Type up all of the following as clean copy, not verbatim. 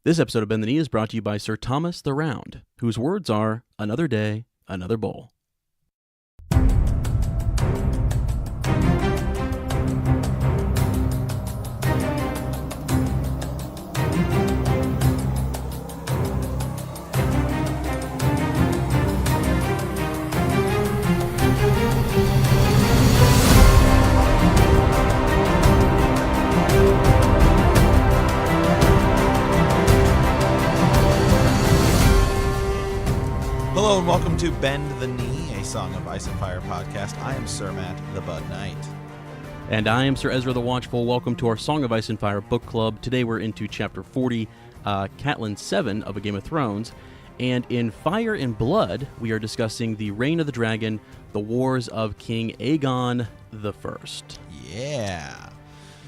This episode of Bend the Knee is brought to you by Sir Thomas the Round, whose words are, another day, another bowl. Hello and welcome to Bend the Knee, a Song of Ice and Fire podcast. I am Sir Matt, the Bud Knight. And I am Sir Ezra the Watchful. Welcome to our Song of Ice and Fire book club. Today we're into Chapter 40, Catelyn 7 of A Game of Thrones. And in Fire and Blood, we are discussing the Reign of the Dragon, the Wars of King Aegon the First. Yeah.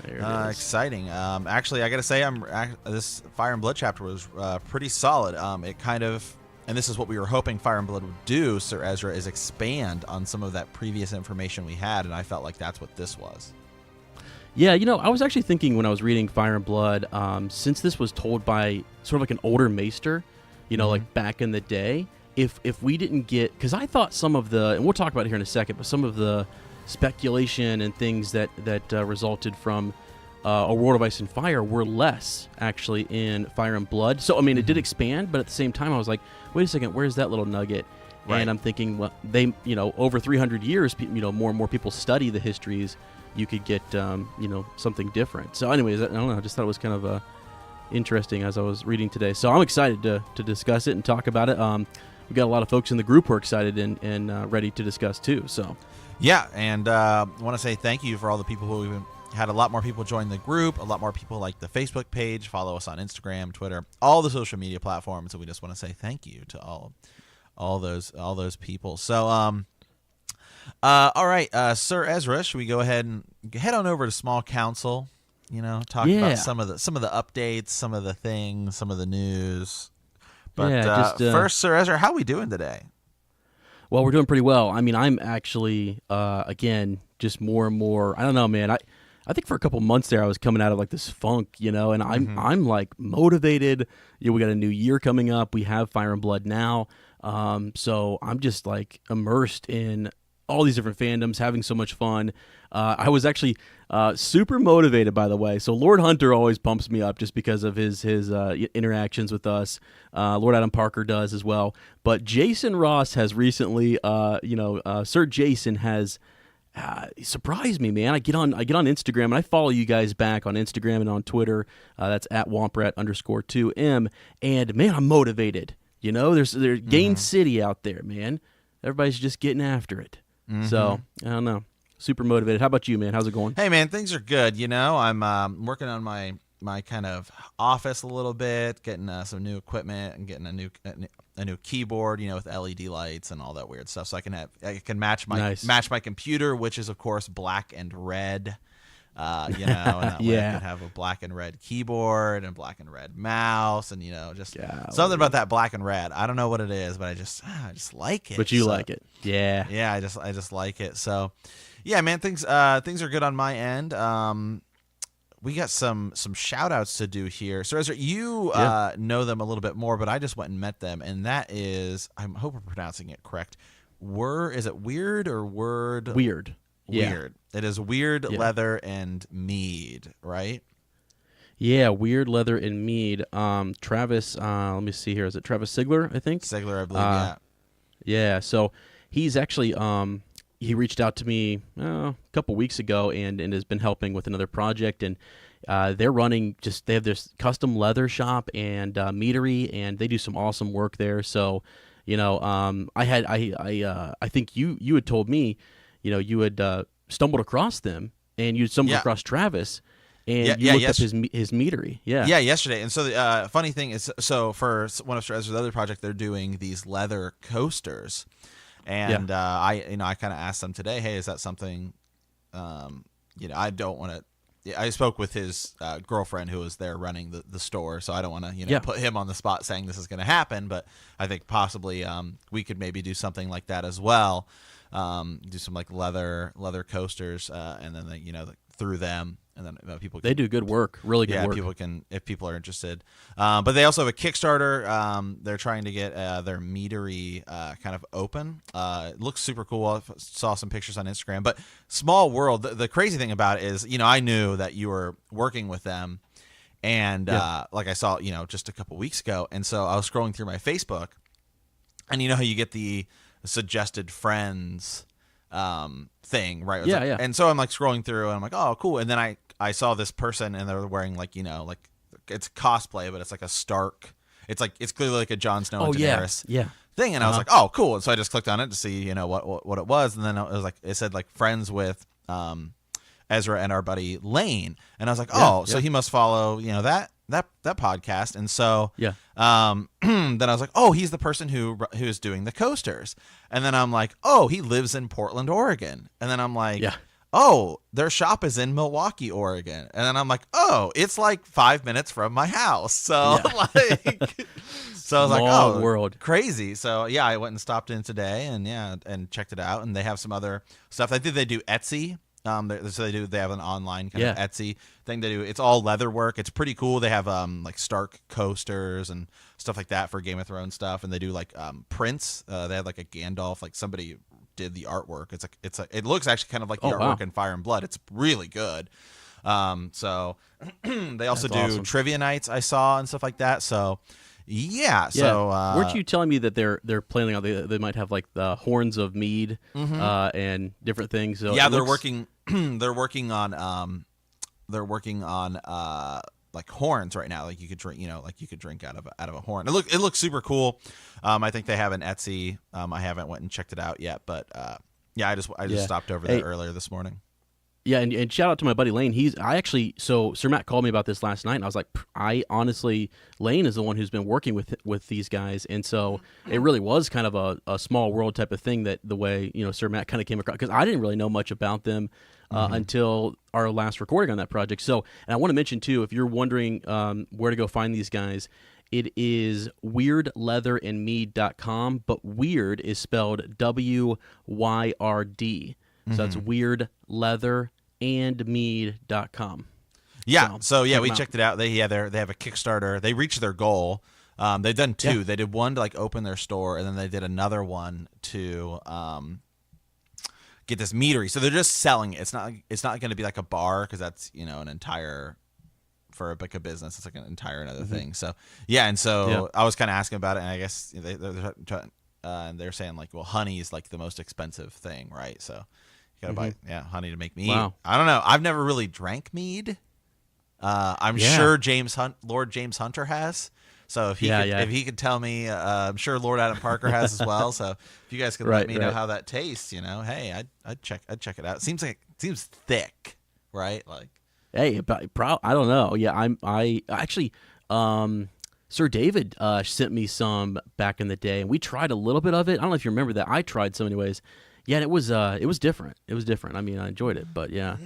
There it is. Exciting. Actually, I got to say, this Fire and Blood chapter was pretty solid. It kind of... And this is what we were hoping Fire and Blood would do, Sir Ezra, is expand on some of that previous information we had, and I felt like that's what this was. Yeah, you know, I was actually thinking when I was reading Fire and Blood, since this was told by sort of like an older maester, you know, like back in the day, if we didn't get... Because I thought some of the... And we'll talk about it here in a second, but some of the speculation and things that resulted from A World of Ice and Fire were less, actually, in Fire and Blood. So, I mean, it did expand, but at the same time, I was like, wait a second, where's that little nugget? Right. And I'm thinking, well, they, you know, over 300 years, you know, more and more people study the histories, you could get, you know, something different. So anyways, I don't know, I just thought it was kind of interesting as I was reading today. So I'm excited to discuss it and talk about it. We got a lot of folks in the group who are excited and ready to discuss too. So yeah, and I want to say thank you for all the people who even had a lot more people join the group, a lot more people like the Facebook page, follow us on Instagram, Twitter, all the social media platforms. So we just want to say thank you to all those people. So all right, Sir Ezra, should we go ahead and head on over to Small Council? You know, talk about some of the updates, some of the things, some of the news. But first, Sir Ezra, how are we doing today? Well, we're doing pretty well. I mean, I'm actually again just more and more. I don't know, man. I think for a couple months there, I was coming out of like this funk, you know, and I'm like motivated. You know, we got a new year coming up. We have Fire and Blood now, so I'm just like immersed in all these different fandoms, having so much fun. I was actually super motivated, by the way. So Lord Hunter always pumps me up just because of his interactions with us. Lord Adam Parker does as well. But Jason Ross has recently, Sir Jason has. Surprised me, man. I get on Instagram and I follow you guys back on Instagram and on Twitter. That's at Womprat_2M. And man, I'm motivated. You know, there's Gain City out there, man. Everybody's just getting after it. So I don't know. Super motivated. How about you, man? How's it going? Hey, man, things are good. You know, I'm working on my kind of office a little bit, getting some new equipment and getting a new keyboard, you know, with LED lights and all that weird stuff. So I can match my computer, which is of course black and red. You know, and that way I can have a black and red keyboard and black and red mouse, and you know, just something about that black and red. I don't know what it is, but I just like it. But you like it, yeah. Yeah, I just like it. So, yeah, man, things are good on my end. We got some shout outs to do here. So Ezra, you know them a little bit more, but I just went and met them, and that is, I hope we're pronouncing it correct. Is it Weird or Word? Weird. Weird. It is Weird Leather and Mead, right? Yeah, Weird Leather and Mead. Travis, let me see here. Is it Travis Sigler, I think? Sigler, I believe, yeah. Yeah, so he's actually... he reached out to me a couple weeks ago and has been helping with another project, and they're running they have this custom leather shop and meadery, and they do some awesome work there. So, you know, I think you had told me, you know, you had stumbled across them and you stumbled across Travis. And you looked up his meadery. Yeah, yesterday. And so the funny thing is, so for one of Ezra's other project, they're doing these leather coasters. And I kind of asked them today, hey, is that something, you know, I don't want to. I spoke with his girlfriend who was there running the store, so I don't want to, you know, put him on the spot saying this is going to happen. But I think possibly we could maybe do something like that as well. Do some like leather coasters, and then you know, through them. and then people they do good work, really good work. People can, if people are interested. But they also have a Kickstarter. They're trying to get their meadery kind of open. It looks super cool. I saw some pictures on Instagram. But small world. The crazy thing about it is, I knew that you were working with them, and like I saw, just a couple weeks ago, and so I was scrolling through my Facebook, and you know how you get the suggested friends thing, right? Yeah. And so I'm like scrolling through, and I'm like, oh, cool. And then I saw this person, and they're wearing like it's cosplay, but it's like a Stark. It's clearly like a Jon Snow and Daenerys thing, and I was like, oh, cool. And so I just clicked on it to see what it was, and then it said like friends with Ezra and our buddy Lane, and I was like, so he must follow that podcast, and so then I was like, oh, he's the person who's doing the coasters, and then I'm like, oh, he lives in Portland, Oregon, and then I'm like, oh, their shop is in Milwaukee, Oregon, and then I'm like, oh, it's like 5 minutes from my house, so so I was like, oh, world, crazy. So I went and stopped in today, and checked it out, and they have some other stuff. I think they do Etsy. So they have an online kind of Etsy thing they do. It's all leather work. It's pretty cool. They have like Stark coasters and stuff like that for Game of Thrones stuff, and they do like prints. They had like a Gandalf, like somebody did the artwork. It looks actually kind of like the artwork in Fire and Blood. It's really good. So they also do trivia nights I saw and stuff like that. So so weren't you telling me that they're planning on they might have like the horns of mead and different things? So they're working they're working on like horns right now. Like you could drink, like you could drink out of a horn. It looks super cool. I think they have an Etsy. I haven't went and checked it out yet, but I just stopped over there earlier this morning. Yeah, and shout out to my buddy Lane. So Sir Matt called me about this last night, and I was like, I honestly, Lane is the one who's been working with these guys, and so it really was kind of a small world type of thing, that the way, Sir Matt kind of came across, because I didn't really know much about them until our last recording on that project. So, and I want to mention too, if you're wondering where to go find these guys, it is weirdleatherandmead.com, but weird is spelled WYRD. So that's weirdleatherandmead.com. We checked it out. They have a Kickstarter. They reached their goal. They've done two. They did one to like open their store, and then they did another one to get this meadery. So they're just selling it. It's not going to be like a bar, because that's an entire, for like a business, it's like an entire another thing. So and so I was kind of asking about it, and I guess they're saying like, well, honey is like the most expensive thing, right? So you gotta buy honey to make mead. Wow. I don't know. I've never really drank mead. I'm sure Lord James Hunter has. So if he could tell me, I'm sure Lord Adam Parker has as well. So if you guys could let me know how that tastes, hey, I'd check it out. Seems thick, right? Like, hey, I don't know. Yeah, I actually, Sir David sent me some back in the day, and we tried a little bit of it. I don't know if you remember that. I tried some anyways. Yeah, and it was different. It was different. I mean, I enjoyed it, but yeah.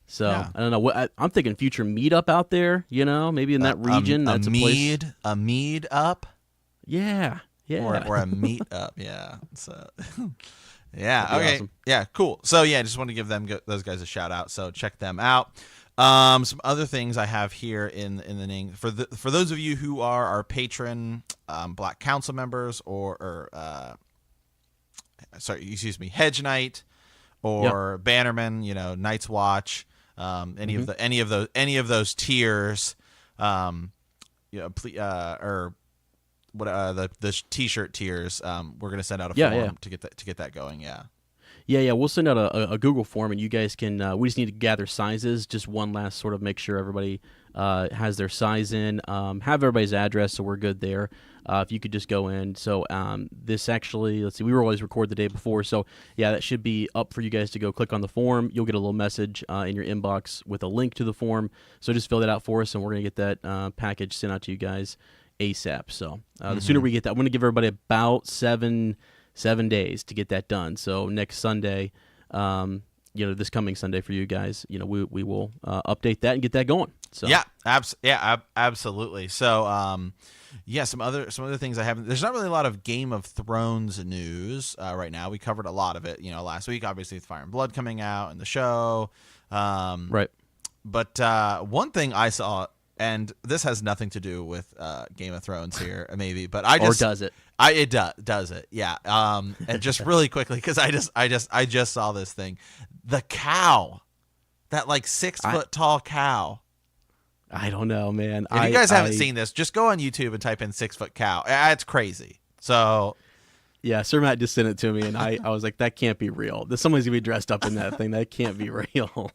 So I don't know. I'm thinking future meetup out there. Maybe in that region. That's a place. A mead up. Yeah. Or a meet up. Yeah. So. Yeah. Okay. Awesome. Yeah. Cool. So just want to give those guys a shout out. So check them out. Some other things I have here in the name for those of you who are our patron Black Council members or Hedge Knight or Bannerman, Night's Watch, any of those tiers, or what the t-shirt tiers. We're gonna send out a form to get that going. Yeah, we'll send out a Google form, and you guys can. We just need to gather sizes. Just one last sort of make sure everybody has their size in. Have everybody's address, so we're good there. If you could just go in. So this actually, let's see, we were always record the day before. So that should be up for you guys to go click on the form. You'll get a little message in your inbox with a link to the form. So just fill that out for us, and we're gonna get that package sent out to you guys ASAP. So the sooner we get that, I'm gonna give everybody about 7 days to get that done. So next Sunday, this coming Sunday for you guys, we will update that and get that going. So absolutely. So some other things I haven't. There's not really a lot of Game of Thrones news right now. We covered a lot of it, last week, obviously with Fire and Blood coming out and the show, right. But one thing I saw, and this has nothing to do with Game of Thrones here, maybe, but I just or does it? It does it, yeah. And just really quickly, because I just saw this thing, the cow, that like 6 foot tall cow. I don't know, man. If you guys haven't seen this, just go on YouTube and type in 6 foot cow. It's crazy. So. Yeah, Sir Matt just sent it to me, and I was like, that can't be real. Someone's gonna be dressed up in that thing. That can't be real.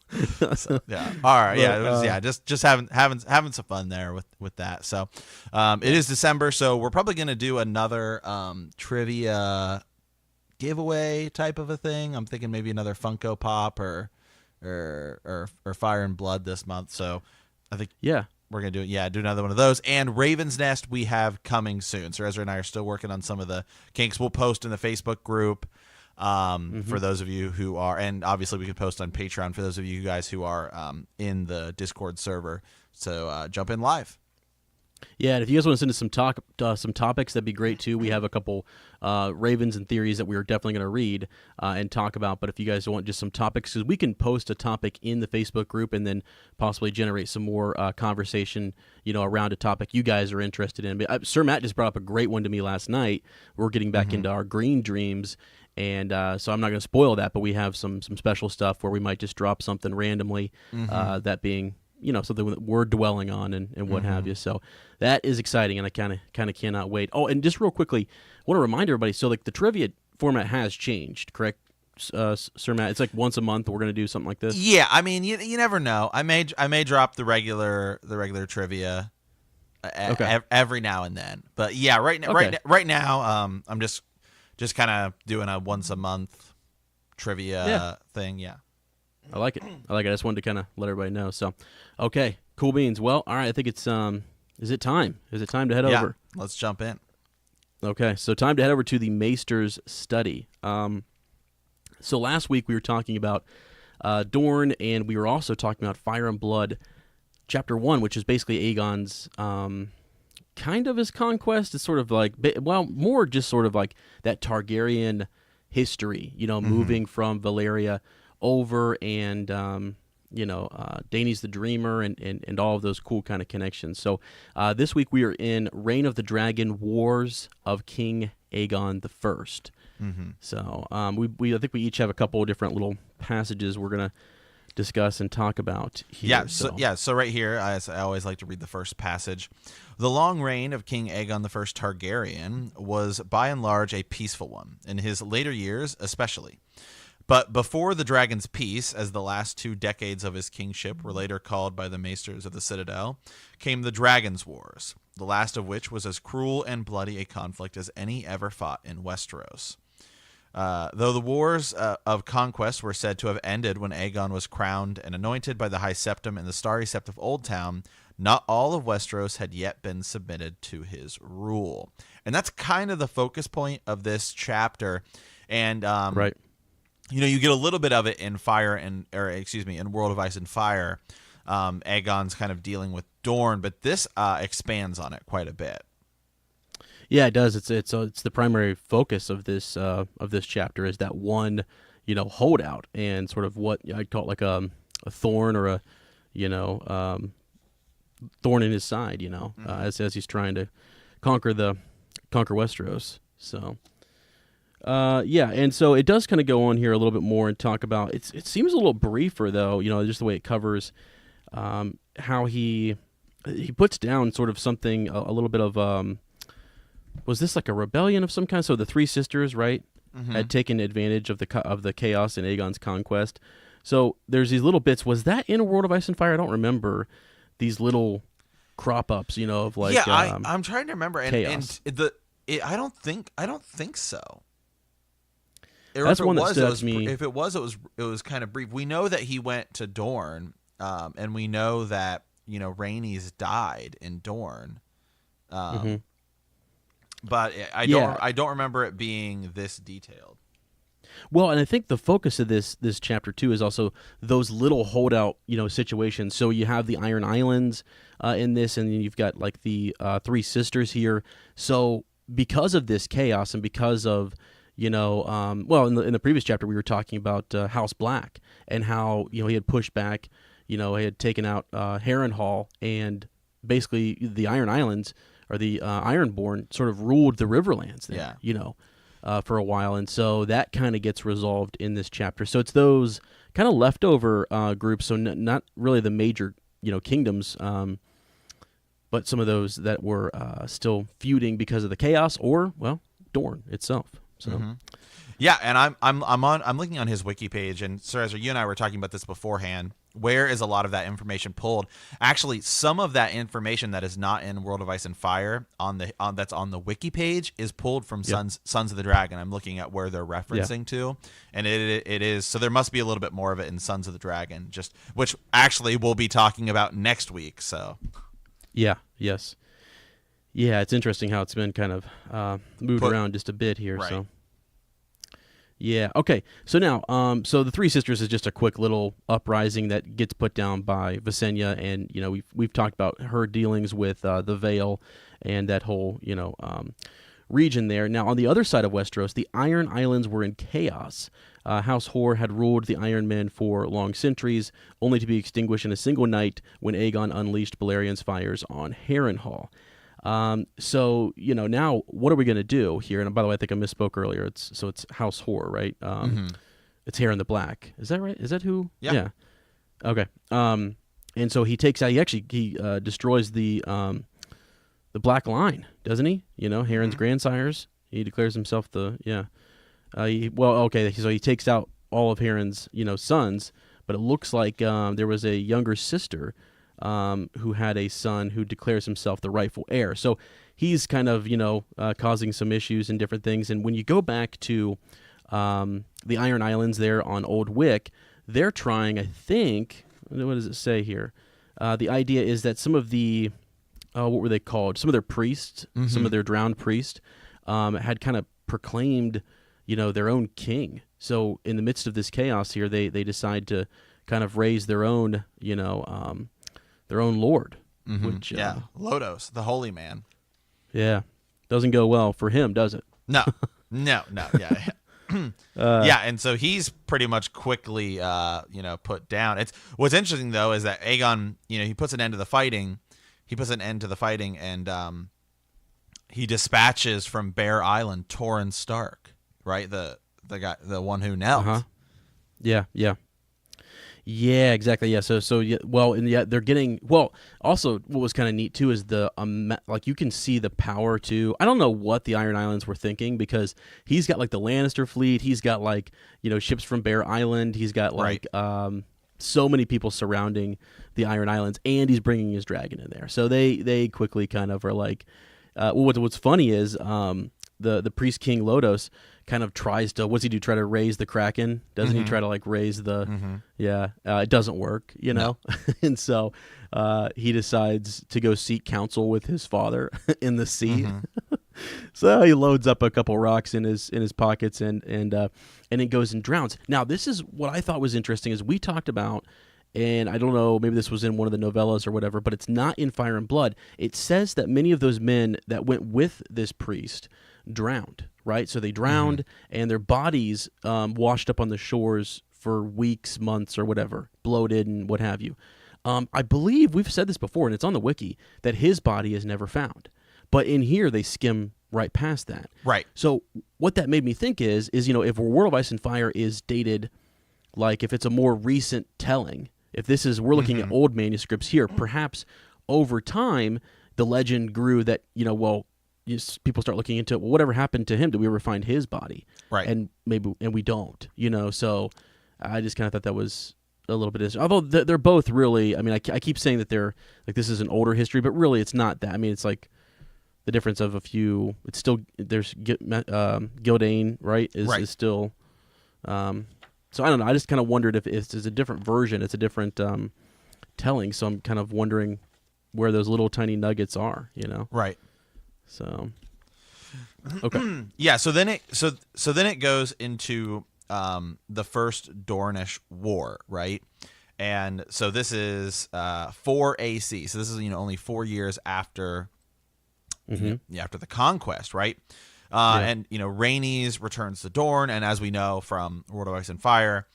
Yeah. All right. Yeah. Just having some fun there with that. So, it is December, so we're probably gonna do another trivia giveaway type of a thing. I'm thinking maybe another Funko Pop or Fire and Blood this month. So, I think we're going to do another one of those. And Raven's Nest we have coming soon. So Ezra and I are still working on some of the kinks. We'll post in the Facebook group for those of you who are, and obviously we can post on Patreon for those of you guys who are in the Discord server. So jump in live. Yeah, and if you guys want to send us some topics, that'd be great too. We have a couple Ravens and theories that we are definitely going to read and talk about. But if you guys want just some topics, because we can post a topic in the Facebook group and then possibly generate some more conversation, around a topic you guys are interested in. But, Sir Matt just brought up a great one to me last night. We're getting back into our green dreams. And so I'm not going to spoil that, but we have some special stuff where we might just drop something randomly, that being something that we're dwelling on and what have you. So that is exciting, and I kind of cannot wait. Oh, and just real quickly, I want to remind everybody, so like the trivia format has changed, correct, Sir Matt? It's like once a month we're going to do something like this? Yeah, I mean, you never know. I may drop the regular trivia every now and then. But yeah, right now I'm just kind of doing a once a month trivia thing, yeah. I like it. I just wanted to kind of let everybody know. So, okay, cool beans. Well, all right, I think it's is it time? Is it time to head over? Let's jump in. Okay, so time to head over to the Maester's study. So last week we were talking about Dorne, and we were also talking about Fire and Blood, Chapter 1, which is basically Aegon's kind of his conquest. It's sort of like, more just sort of like that Targaryen history, moving from Valyria over and Dany's the Dreamer and all of those cool kind of connections. So this week we are in Reign of the Dragon, Wars of King Aegon the First. So I think we each have a couple of different little passages we're gonna discuss and talk about here. So right here, I always like to read the first passage. The long reign of King Aegon the First Targaryen was by and large a peaceful one, in his later years especially. But before the Dragon's Peace, as the last 2 decades of his kingship were later called by the Maesters of the Citadel, came the Dragon's Wars, the last of which was as cruel and bloody a conflict as any ever fought in Westeros. Though the wars of conquest were said to have ended when Aegon was crowned and anointed by the High Septim in the Starry Sept of Old Town, not all of Westeros had yet been submitted to his rule. And that's kind of the focus point of this chapter. And right. You get a little bit of it in in World of Ice and Fire. Aegon's kind of dealing with Dorne, but this expands on it quite a bit. Yeah, it does. It's the primary focus of this chapter is that one, holdout and sort of what I'd call like a thorn or a, thorn in his side, as he's trying to conquer Westeros. So. And so it does kind of go on here a little bit more and talk about it seems a little briefer though, just the way it covers how he puts down sort of something a little bit of was this like a rebellion of some kind? So the 3 sisters, right, had taken advantage of the chaos in Aegon's conquest. So there's these little bits. Was that in A World of Ice and Fire? I don't remember these little crop ups, of like I'm trying to remember chaos. I don't think so. That's one that stood out to me. If it was kind of brief. We know that he went to Dorne, and we know that Rhaenys died in Dorne, but I don't remember it being this detailed. Well, and I think the focus of this chapter too is also those little holdout situations. So you have the Iron Islands in this, and then you've got like the 3 sisters here. So because of this chaos and because of in the previous chapter we were talking about House Black and how he had pushed back had taken out Harrenhal, and basically the Iron Islands or the Ironborn sort of ruled the Riverlands there, for a while. And so that kind of gets resolved in this chapter. So it's those kind of leftover groups, so not really the major, kingdoms, but some of those that were still feuding because of the chaos, or, well, Dorne itself. So, yeah, and I'm looking on his wiki page, and Sir Ezra, you and I were talking about this beforehand. Where is a lot of that information pulled? Actually, some of that information that is not in World of Ice and Fire that's on the wiki page is pulled from Sons of the Dragon. I'm looking at where they're referencing to, and it is, so there must be a little bit more of it in Sons of the Dragon, which actually we'll be talking about next week. So, yes, it's interesting how it's been kind of moved around just a bit here. Right. So. Yeah. Okay. So now, so the Three Sisters is just a quick little uprising that gets put down by Visenya, and we've talked about her dealings with the Vale and that whole region there. Now, on the other side of Westeros, the Iron Islands were in chaos. House Hoare had ruled the Iron Men for long centuries, only to be extinguished in a single night when Aegon unleashed Balerian's fires on Harrenhal. So, now what are we going to do here? And by the way, I think I misspoke earlier. It's House Hoare, right? It's Hair in the Black. Is that right? Is that who? Yeah. Okay. And so he takes out, he destroys the Black Line, doesn't he? Harren's grandsires. He declares himself so he takes out all of Harren's, sons, but it looks like, there was a younger sister, who had a son who declares himself the rightful heir. So he's kind of, causing some issues and different things. And when you go back to the Iron Islands there on Old Wick, they're trying, I think, what does it say here? The idea is that some of the, what were they called? Some of their priests, some of their drowned priests, had kind of proclaimed, their own king. So in the midst of this chaos here, they decide to kind of raise their own, their own lord, which Lodos, the holy man. Yeah, doesn't go well for him, does it? No, yeah. And so he's pretty much quickly, put down. What's interesting though is that Aegon, he puts an end to the fighting. And he dispatches from Bear Island Torrhen Stark, right? The guy, the one who knelt. Yeah, exactly. Yeah. So they're getting, also what was kind of neat too is the, you can see the power too. I don't know what the Iron Islands were thinking, because he's got the Lannister fleet. He's got ships from Bear Island. He's got so many people surrounding the Iron Islands, and he's bringing his dragon in there. So they quickly kind of are what's funny is, the priest king Lodos kind of tries to, what's he do? Try to raise the Kraken? Doesn't he try to raise the? It doesn't work, No. And so he decides to go seek counsel with his father in the sea. So he loads up a couple rocks in his pockets and it goes and drowns. Now this is what I thought was interesting, is we talked about, and I don't know, maybe this was in one of the novellas or whatever, but it's not in Fire and Blood. It says that many of those men that went with this priest drowned, right? So they drowned, and their bodies washed up on the shores for weeks, months, or whatever, bloated and what have you. I believe we've said this before, and it's on the wiki, that his body is never found. But in here, they skim right past that. Right. So what that made me think is if World of Ice and Fire is dated, if it's a more recent telling, if this is, we're looking at old manuscripts here, perhaps over time, the legend grew that, people start looking into it. Well, whatever happened to him? Did we ever find his body? Right. And we don't, so I just kind of thought that was a little bit interesting. Although they're both really, I keep saying that they're this is an older history, but really it's not that. It's the difference of a few, it's still, there's Gildane, right? Is still, so I don't know. I just kind of wondered if it's a different version. It's a different telling. So I'm kind of wondering where those little tiny nuggets are, Right. So, okay. Yeah. So then it goes into the first Dornish War, right? And so this is 4 AC. So this is only 4 years after after the conquest, right? And Rhaenys returns to Dorne, and as we know from World of Ice and Fire,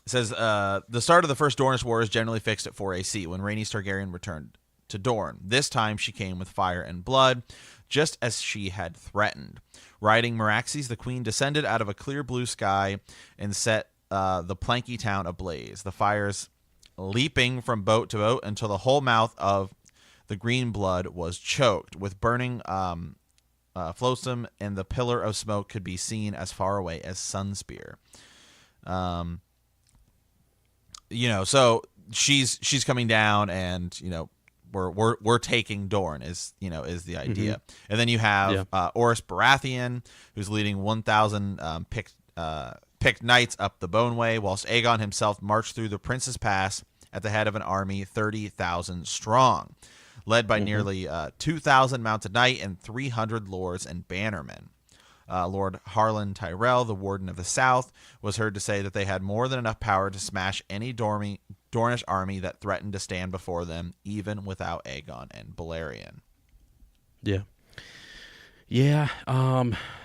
It says the start of the First Dornish War is generally fixed at 4 AC, when Rhaenys Targaryen returned to Dorne. This time she came with fire and blood, just as she had threatened. Riding Meraxes, the queen descended out of a clear blue sky and set the planky town ablaze, the fires leaping from boat to boat until the whole mouth of the green blood was choked with burning phloem, and the pillar of smoke could be seen as far away as Sunspear. So she's coming down, and we're taking Dorne is the idea. And then you have Orys Baratheon, who's leading 1,000 picked knights up the Boneway, whilst Aegon himself marched through the Prince's Pass at the head of an army 30,000 strong, led by nearly 2,000 mounted knight and 300 lords and bannermen. Lord Harlan Tyrell, the Warden of the South, was heard to say that they had more than enough power to smash any Dornish army that threatened to stand before them, even without Aegon and Balerion. Yeah. Yeah.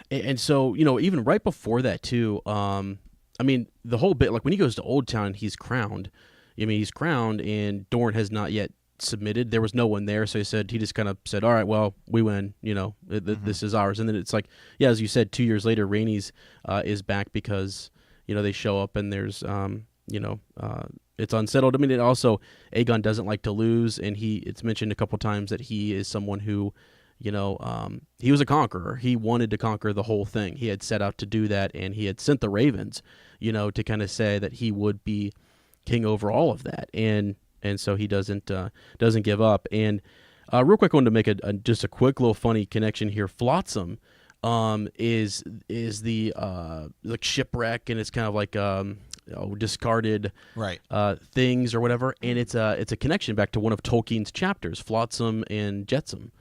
And so, even right before that, too, the whole bit, like when he goes to Old Town, he's crowned. He's crowned, and Dorne has not yet submitted. There was no one there, so he just kind of said, all right, well, we win, this is ours. And then it's like, yeah, as you said, 2 years later, Rhaenys is back because, they show up and there's, it's unsettled. It also, Aegon doesn't like to lose, and it's mentioned a couple times that he is someone who, he was a conqueror. He wanted to conquer the whole thing. He had set out to do that, and he had sent the ravens, to kind of say that he would be king over all of that. And so he doesn't give up. And real quick, I wanted to make just a quick little funny connection here. Flotsam is the like shipwreck, and it's kind of like discarded things or whatever. And it's a connection back to one of Tolkien's chapters, Flotsam and Jetsam,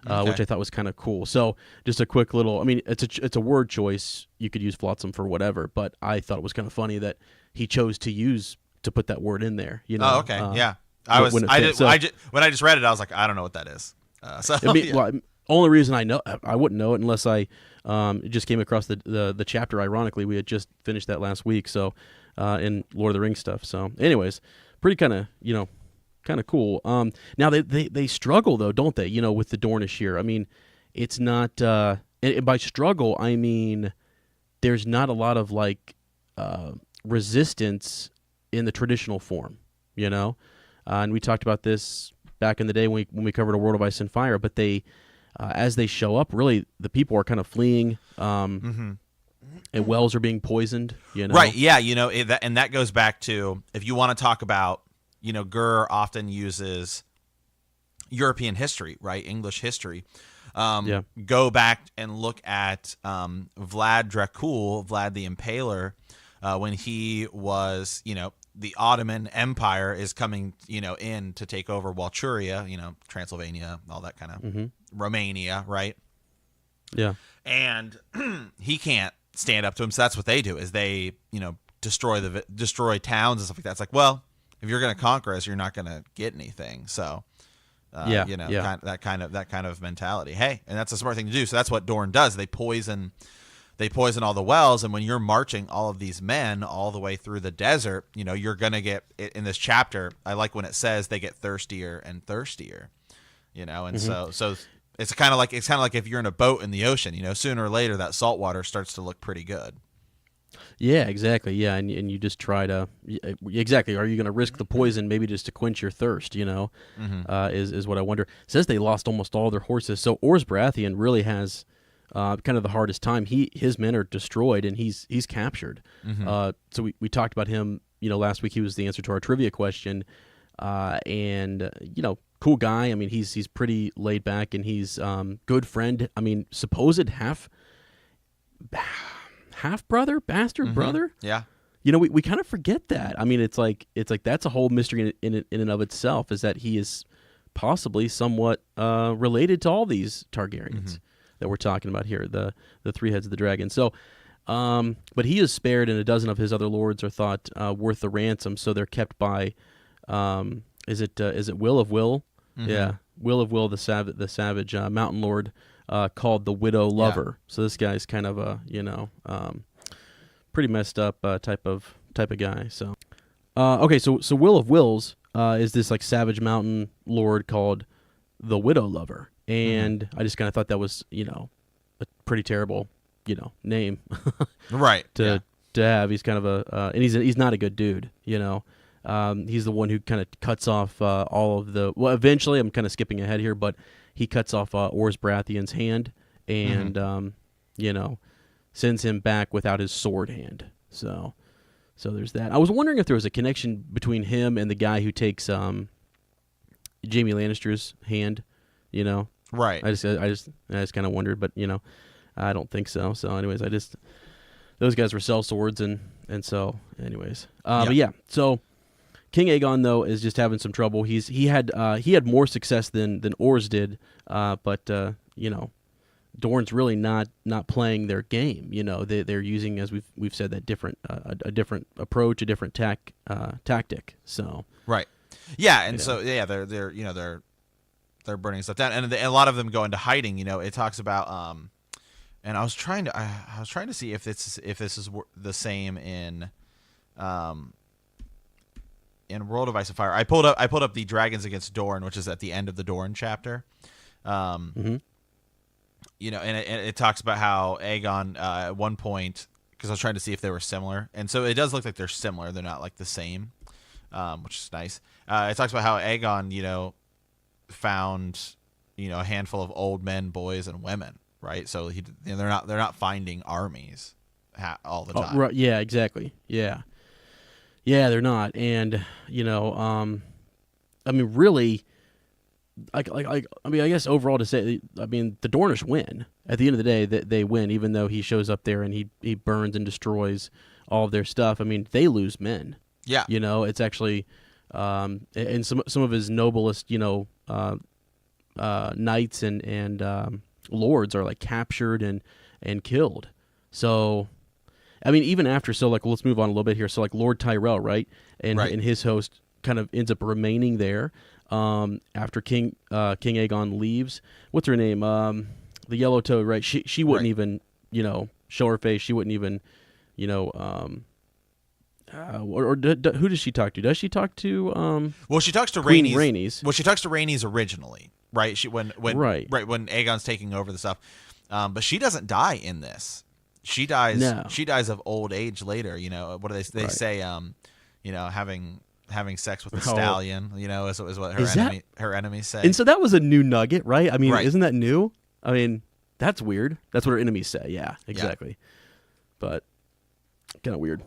which I thought was kind of cool. So just a quick little. It's a word choice. You could use Flotsam for whatever, but I thought it was kind of funny that he chose to put that word in there. Oh, okay, yeah. When I just read it, I was like, I don't know what that is. Only reason I know, I wouldn't know it unless I just came across the chapter. Ironically, we had just finished that last week, so in Lord of the Rings stuff. So, anyways, pretty kind of cool. Now they struggle though, don't they? With the Dornish here. It's not. And by struggle, I mean there's not a lot of resistance in the traditional form, and we talked about this back in the day when we covered A World of Ice and Fire. But they, as they show up, really the people are kind of fleeing, and wells are being poisoned. Right? Yeah. And that goes back to, if you want to talk about, Gur often uses European history, right? English history. Go back and look at Vlad Dracul, Vlad the Impaler, when he was, the Ottoman Empire is coming, in to take over Walchuria, Transylvania, all that kind of Romania, right? Yeah. And he can't stand up to him, so that's what they do, is they, destroy towns and stuff like that. It's like, well, if you're going to conquer us, you're not going to get anything. So, that kind of mentality. Hey, and that's a smart thing to do. So that's what Dorne does. They poison all the wells, and when you're marching all of these men all the way through the desert, you're going to get, in this chapter, I like when it says they get thirstier and thirstier, and so it's kind of like if you're in a boat in the ocean, sooner or later that salt water starts to look pretty good. Yeah, exactly. Yeah, and you just try to, exactly. Are you going to risk the poison maybe just to quench your thirst? Is what I wonder. It says they lost almost all their horses, so Orys Baratheon really has kind of the hardest time. His men are destroyed, and he's captured. So we talked about him, last week. He was the answer to our trivia question, and cool guy. He's pretty laid back, and he's good friend. Supposed half brother, bastard brother. Yeah. We kind of forget that. It's like that's a whole mystery in and of itself, is that he is possibly somewhat related to all these Targaryens that we're talking about here, the three heads of the dragon. So, but he is spared, and a dozen of his other lords are thought worth the ransom. So they're kept by, is it Will of Will? Yeah, Will of Will, the savage mountain lord, called the Widow Lover. Yeah. So this guy's kind of a pretty messed up type of guy. So Okay, so Will of Wills is this like savage mountain lord called the Widow Lover, and I just kind of thought that was a pretty terrible name Right. to have. He's kind of and he's not a good dude. He's the one who kind of cuts off all of the. Well, eventually, I'm kind of skipping ahead here, but he cuts off Ors Baratheon's hand and sends him back without his sword hand. So there's that. I was wondering if there was a connection between him and the guy who takes Jaime Lannister's hand. Right. I just kind of wondered, but I don't think so. So anyways, those guys were sellswords and so anyways. But yeah, so King Aegon though is just having some trouble. He had more success than Ors did, but Dorne's really not playing their game. They're using, as we've said, that different a different approach, a different tactic. So right, yeah, and so they're burning stuff down, and a lot of them go into hiding. It talks about and I was trying to see if this is the same in World of Ice and Fire. I pulled up the Dragons Against Dorne, which is at the end of the Dorne chapter. And it talks about how Aegon at one point, because I was trying to see if they were similar, and so it does look like they're similar. They're not like the same, which is nice. It talks about how Aegon, found a handful of old men, boys, and women. Right, so they're not finding armies all the time. Right, yeah, exactly. Yeah, they're not, and really. I guess overall to say, the Dornish win. At the end of the day, they win, even though he shows up there and he burns and destroys all of their stuff. They lose men. Yeah. It's actually, and some of his noblest, knights and lords are like captured and killed. So, even after, so like let's move on a little bit here. So like Lord Tyrell, right, and his host kind of ends up remaining there. After King Aegon leaves, what's her name? The Yellow Toad, right? She wouldn't even, show her face. She wouldn't even, who does she talk to? Does she talk to? Well, she talks to Rhaenys. Well, she talks to Rhaenys originally, right? When when Aegon's taking over the stuff, but she doesn't die in this. She dies. No. She dies of old age later. What do they say? Having sex with a stallion, is what her enemies say. And so that was a new nugget, right? Right. Isn't that new? That's weird. That's what her enemies say. Yeah, exactly. Yeah. But kind of weird.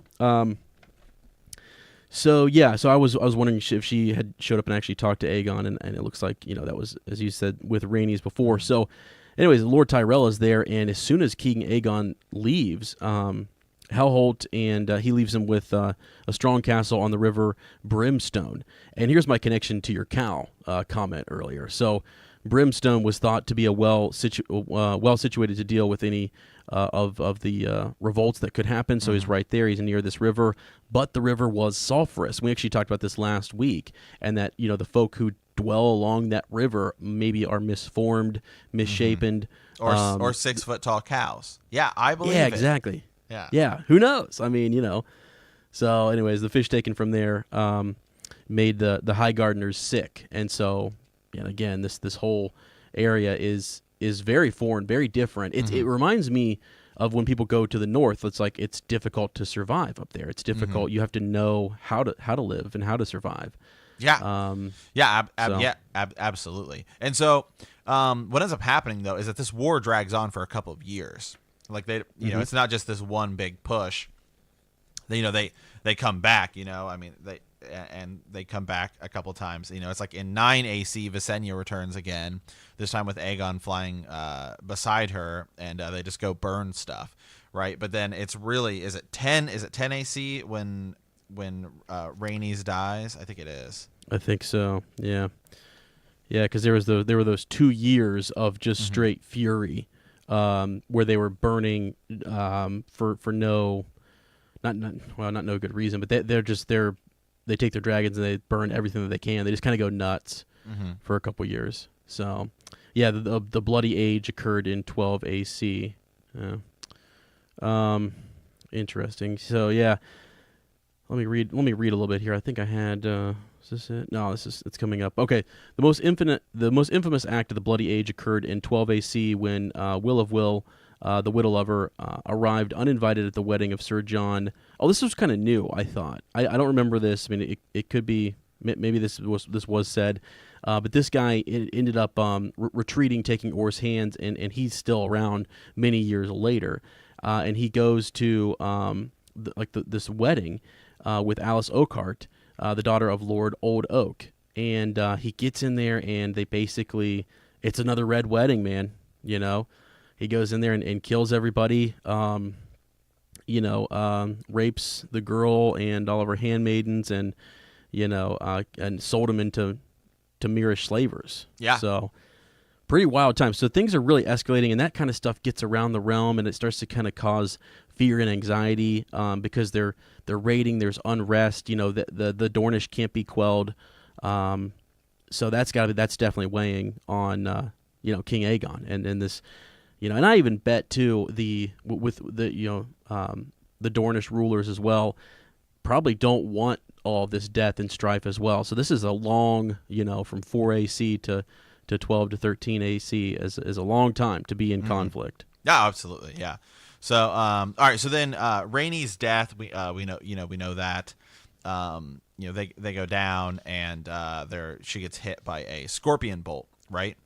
So I was wondering if she had showed up and actually talked to Aegon, and it looks like that was, as you said, with Rhaenys before. So, anyways, Lord Tyrell is there, and as soon as King Aegon leaves, Hellholt, and he leaves him with a strong castle on the river Brimstone. And here's my connection to your cow comment earlier. So Brimstone was thought to be well situated to deal with any of the revolts that could happen. So he's right there. He's near this river. But the river was sulfurous. We actually talked about this last week, and that the folk who dwell along that river maybe are misformed, misshapen, or 6 foot tall cows. Yeah, I believe. Yeah, exactly. Yeah. Who knows? So anyways, the fish taken from there made the High Gardeners sick, and so again, this whole area is very foreign, very different. It reminds me of when people go to the north. It's like it's difficult to survive up there. It's difficult. You have to know how to live and how to survive. Yeah. Absolutely. And so what ends up happening though is that this war drags on for a couple of years. Like it's not just this one big push. They come back. They come back a couple times. It's like in 9 AC, Visenya returns again. This time with Aegon flying beside her, and they just go burn stuff, right? But then it's really is it 10 AC when Rhaenys dies? I think it is. I think so. Yeah, because there were those 2 years of just straight fury. Where they were burning for no, not no good reason, but they take their dragons and they burn everything that they can. They just kind of go nuts for a couple years. So, yeah, the Bloody Age occurred in 12 AC. Interesting. So yeah, Let me read a little bit here. I think I had. Is this it? No, it's coming up. Okay, the most infamous act of the Bloody Age occurred in 12 AC when Will of Will, the widow lover, arrived uninvited at the wedding of Sir John. Oh, this was kind of new. I thought. I don't remember this. I mean, it could be. Maybe this was said, but this guy ended up retreating, taking Orr's hands, and he's still around many years later, and he goes to this wedding with Alice Oakheart, the daughter of Lord Old Oak, and he gets in there, and they basically, it's another red wedding, man. You know, he goes in there and kills everybody. Rapes the girl and all of her handmaidens, and and sold them into Mirish slavers. Yeah. So pretty wild time. So things are really escalating, and that kind of stuff gets around the realm, and it starts to kind of cause fear and anxiety because they're raiding. There's unrest. The Dornish can't be quelled. So that's definitely weighing on King Aegon and this. And I even bet too the Dornish rulers as well probably don't want all of this death and strife as well. So this is a long, from 4 AC to 12 to 13 AC is a long time to be in conflict. Yeah, absolutely. Yeah. So, all right. So then, Rhaenys' death, we know that, they go down and, she gets hit by a scorpion bolt, right?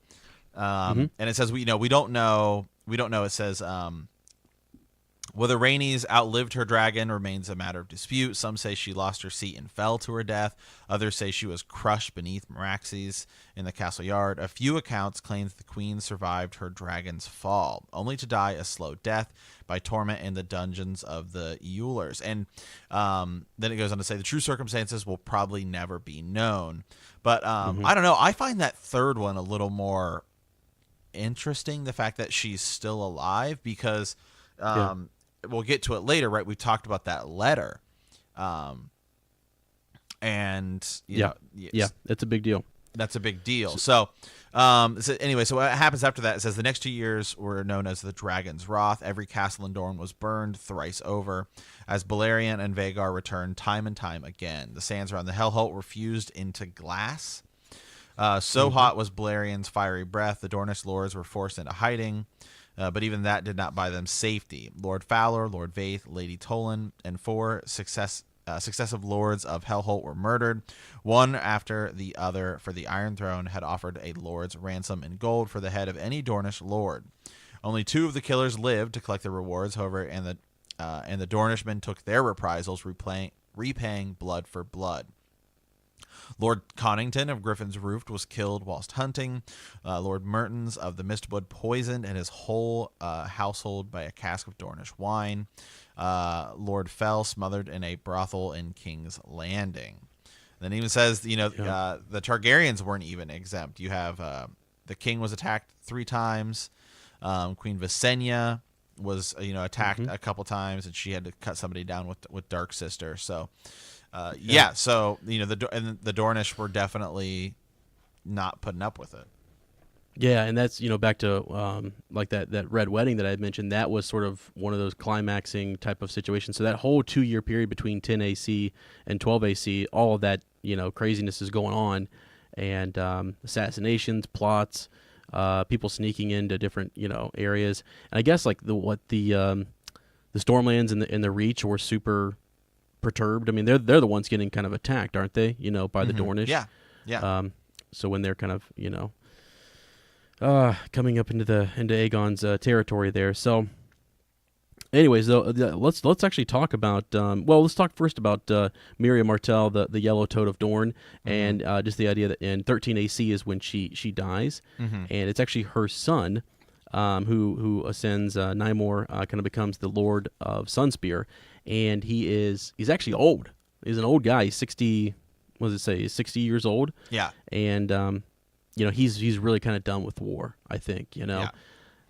And it says, we don't know. It says, whether Rhaenys outlived her dragon remains a matter of dispute. Some say she lost her seat and fell to her death. Others say she was crushed beneath Meraxes in the castle yard. A few accounts claim the queen survived her dragon's fall, only to die a slow death by torment in the dungeons of the Eulers. And then it goes on to say the true circumstances will probably never be known. But I don't know. I find that third one a little more interesting, the fact that she's still alive, because we'll get to it later, right? We talked about that letter, and that's a big deal. That's a big deal. So anyway, so what happens after that? It says the next 2 years were known as the Dragon's Wrath. Every castle in Dorne was burned thrice over, as Balerion and Vhagar returned time and time again. The sands around the Hellholt were fused into glass. So hot was Balerion's fiery breath, the Dornish lords were forced into hiding. But even that did not buy them safety. Lord Fowler, Lord Vaith, Lady Tolan, and 4 successive lords of Hellholt were murdered, one after the other, for the Iron Throne had offered a lord's ransom in gold for the head of any Dornish lord. Only 2 of the killers lived to collect their rewards, however, and the Dornishmen took their reprisals, repaying blood for blood. Lord Connington of Griffin's Roof was killed whilst hunting. Lord Mertens of the Mistwood poisoned and his whole household by a cask of Dornish wine. Lord Fell smothered in a brothel in King's Landing. Then it even says, the Targaryens weren't even exempt. You have the king was attacked 3 times. Queen Visenya was attacked a couple times, and she had to cut somebody down with Dark Sister. So. So the Dornish were definitely not putting up with it. Yeah, and that's back to like that red wedding that I had mentioned. That was sort of one of those climaxing type of situations. So that whole 2-year period between 10 AC and 12 AC, all of that craziness is going on, and assassinations, plots, people sneaking into different areas. And I guess like the Stormlands and the Reach were super perturbed. I mean, they're the ones getting kind of attacked, aren't they? By the Dornish. Yeah. So when they're kind of coming up into Aegon's territory there. So, anyways, though, let's actually talk about. Let's talk first about Miriam Martell, the Yellow Toad of Dorne, and just the idea that in 13 AC is when she dies, and it's actually her son. Who ascends Nymor, kind of becomes the Lord of Sunspear, and he's actually old. He's an old guy. He's 60. What does it say? He's 60 years old. Yeah. And he's really kind of done with war, I think. Yeah.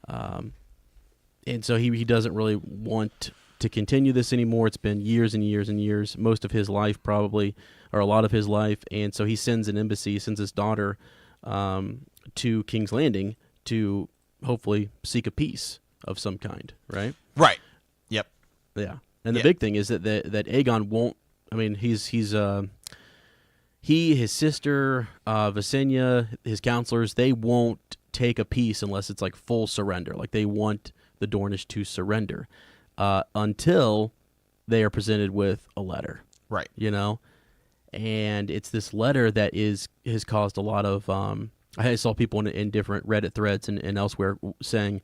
And so he doesn't really want to continue this anymore. It's been years and years and years, most of his life probably, or a lot of his life, and so he sends an embassy, sends his daughter to King's Landing to hopefully seek a peace of some kind, right? Right. Yep. Yeah. And the big thing is that Aegon won't I mean, his sister, Visenya, his counselors, they won't take a peace unless it's like full surrender. Like they want the Dornish to surrender until they are presented with a letter. Right. You know, and it's this letter that has caused a lot of. I saw people in different Reddit threads and elsewhere saying,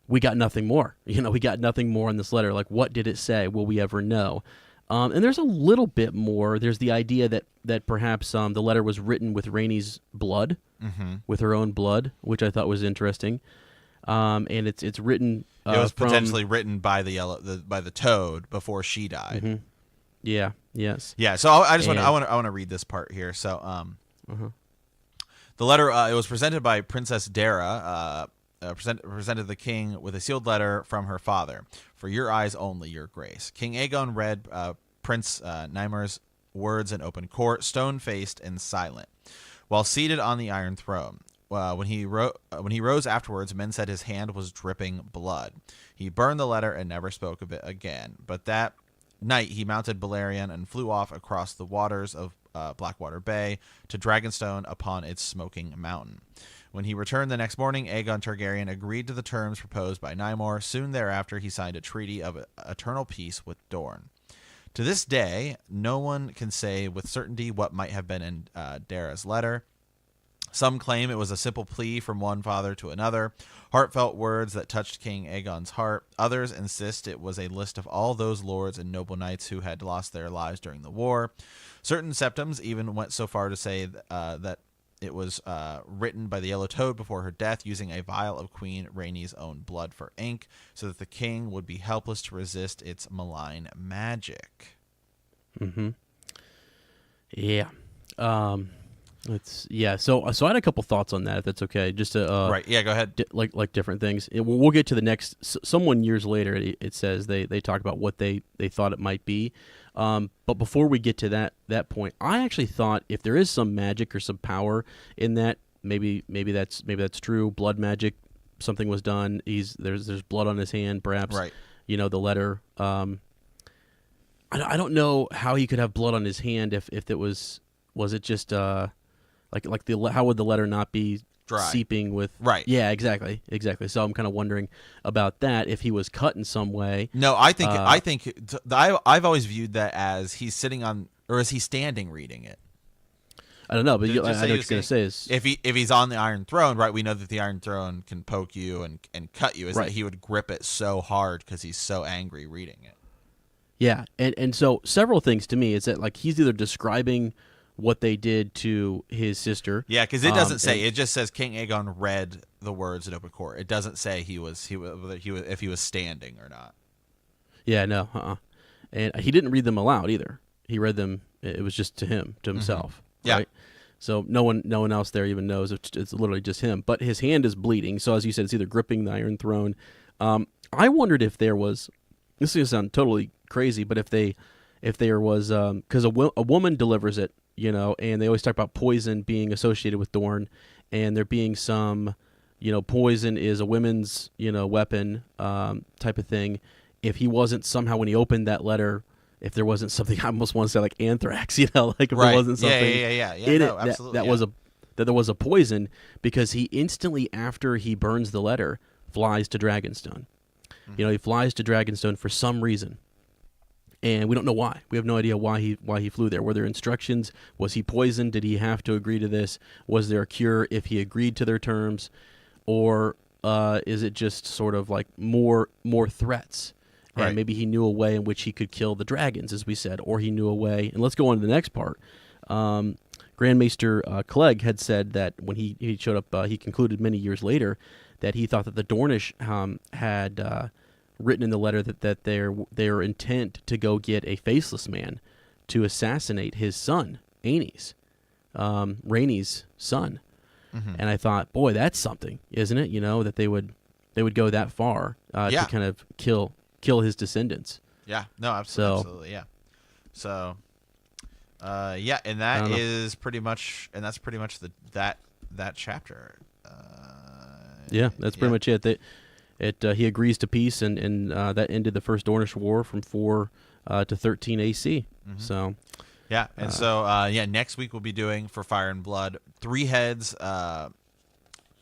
"We got nothing more. You know, we got nothing more in this letter. Like, what did it say? Will we ever know?" And there's a little bit more. There's the idea that perhaps the letter was written with Rhaenys blood, with her own blood, which I thought was interesting. And it's written. It was potentially written by the Toad before she died. Mm-hmm. Yeah. Yes. Yeah. So I want to read this part here. So the letter it was presented by Princess Dara. Presented the king with a sealed letter from her father. For your eyes only, your grace. King Aegon read Prince Nymar's words in open court, stone-faced and silent, while seated on the Iron Throne. When he rose afterwards, men said his hand was dripping blood. He burned the letter and never spoke of it again. But that night he mounted Balerion and flew off across the waters of Blackwater Bay to Dragonstone upon its smoking mountain. When he returned the next morning, Aegon Targaryen agreed to the terms proposed by Nymor. Soon thereafter, he signed a treaty of eternal peace with Dorne. To this day, no one can say with certainty what might have been in Dara's letter. Some claim it was a simple plea from one father to another, heartfelt words that touched King Aegon's heart. Others insist it was a list of all those lords and noble knights who had lost their lives during the war. Certain septums even went so far to say that it was written by the Yellow Toad before her death, using a vial of Queen Rhaenys' own blood for ink, so that the king would be helpless to resist its malign magic. Mm-hmm. Yeah. So I had a couple thoughts on that, if that's okay. Just to right. Yeah. Go ahead. Like different things. We'll get to the next. Someone years later, it says they talk about what they thought it might be. But before we get to that point, I actually thought if there is some magic or some power in that, maybe that's true. Blood magic, something was done. There's blood on his hand, perhaps. Right. You know, the letter. I don't know how he could have blood on his hand if it was it just how would the letter not be dry, seeping with? Right. Yeah, exactly. So I'm kind of wondering about that, if he was cut in some way. No, I've always viewed that as he's sitting on, or is he standing reading it? I don't know, but I know what you're going to say is if he's on the Iron Throne, right? We know that the Iron Throne can poke you and cut you. Is right. That he would grip it so hard because he's so angry reading it. Yeah, and so several things to me is that like he's either describing what they did to his sister. Yeah, because it doesn't say. It just says King Aegon read the words in open court. It doesn't say if he was standing or not. Yeah, no, and he didn't read them aloud either. He read them. It was just to himself. Mm-hmm. Yeah. Right? So no one else there even knows. It's literally just him. But his hand is bleeding. So as you said, it's either gripping the Iron Throne. I wondered if there was. This is going to sound totally crazy, but if there was, because a woman delivers it, you know, and they always talk about poison being associated with Dorne, and there being some, you know, poison is a women's, you know, weapon type of thing. If he wasn't somehow, when he opened that letter, if there wasn't something, I almost want to say like anthrax, you know, like if there wasn't something in it that there was a poison, because he instantly after he burns the letter flies to Dragonstone. Mm-hmm. You know, he flies to Dragonstone for some reason. And we don't know why. We have no idea why he flew there. Were there instructions? Was he poisoned? Did he have to agree to this? Was there a cure if he agreed to their terms? Or is it just sort of like more threats? And right. Maybe he knew a way in which he could kill the dragons, as we said, or he knew a way. And let's go on to the next part. Grand Maester Clegg had said that when he showed up, he concluded many years later that he thought that the Dornish had written in the letter that their intent to go get a faceless man to assassinate his son, Rhaenys' son. Mm-hmm. And I thought, boy, that's something, isn't it? You know, that they would go that far to kind of kill his descendants. Yeah, no, absolutely, yeah. So, and that is pretty much, that chapter. That's pretty much it. He agrees to peace, and that ended the First Dornish War from 4 to 13 AC. So, yeah, and next week we'll be doing for Fire and Blood 3 heads. 3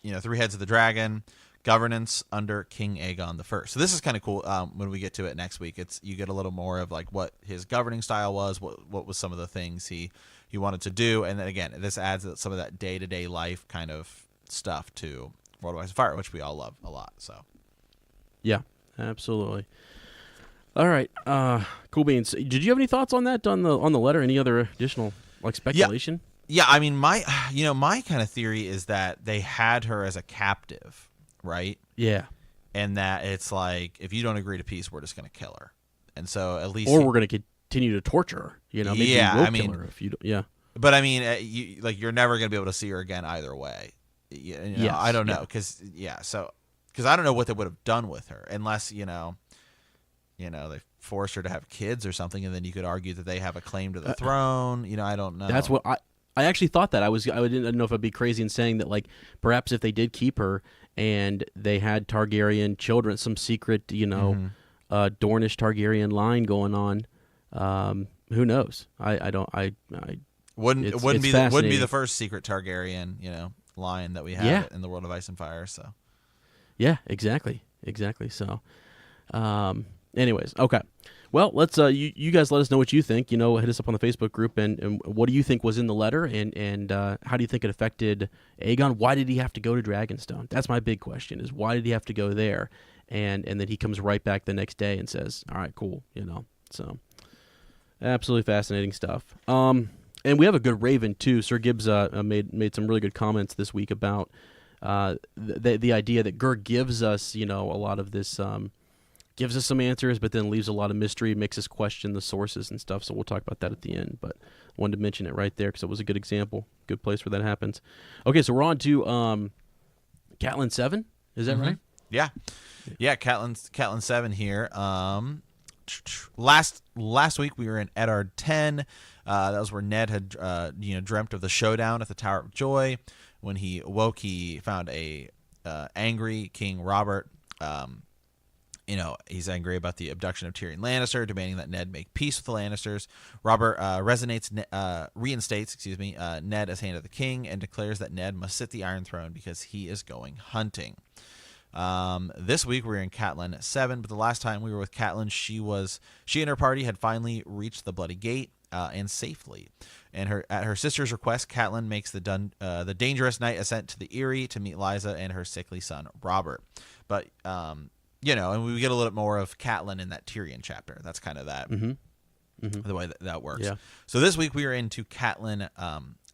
heads of the dragon. Governance under King Aegon the First. So this is kind of cool. When we get to it next week, you get a little more of like what his governing style was, what was some of the things he wanted to do, and then again, this adds some of that day-to-day life kind of stuff to World of Ice and Fire, which we all love a lot. So, yeah, absolutely. All right, cool beans. Did you have any thoughts on that on the letter? Any other additional like speculation? Yeah, I mean, my kind of theory is that they had her as a captive. Right? Yeah. And that it's like, if you don't agree to peace, we're just going to kill her. And so at least... Or we're going to continue to torture her. Maybe yeah, we will kill her if you don't, yeah. But I mean, you're never going to be able to see her again either way. Yes, I don't know. Because I don't know what they would have done with her unless, they forced her to have kids or something, and then you could argue that they have a claim to the throne. I don't know. That's what I actually thought that. I didn't know if I'd be crazy in saying that, like, perhaps if they did keep her and they had Targaryen children, some secret, Dornish Targaryen line going on. Who knows? Wouldn't be the first secret Targaryen, line that we have in the World of Ice and Fire. So, yeah, exactly. So, anyways, okay. Well, let's you guys let us know what you think. Hit us up on the Facebook group, and what do you think was in the letter, and how do you think it affected Aegon? Why did he have to go to Dragonstone? That's my big question: is why did he have to go there? And then he comes right back the next day and says, "All right, cool." So absolutely fascinating stuff. And we have a good Raven too. Sir Gibbs made some really good comments this week about the idea that Gur gives us a lot of this. Gives us some answers, but then leaves a lot of mystery, makes us question the sources and stuff. So we'll talk about that at the end. But I wanted to mention it right there because it was a good example, good place where that happens. Okay, so we're on to Catelyn 7. Is that right? Yeah. Catelyn 7 here. Last week we were in Eddard 10. That was where Ned had dreamt of the showdown at the Tower of Joy. When he awoke, he found a angry King Robert. He's angry about the abduction of Tyrion Lannister, demanding that Ned make peace with the Lannisters. Robert reinstates Ned as Hand of the King and declares that Ned must sit the Iron Throne because he is going hunting. This week we're in Catelyn 7, but the last time we were with Catelyn, she and her party had finally reached the Bloody Gate and safely. And at her sister's request, Catelyn makes the dangerous night ascent to the Eyrie to meet Lysa and her sickly son Robert. But and we get a little bit more of Catelyn in that Tyrion chapter. That's kind of that, the way that works. Yeah. So this week we are into Catelyn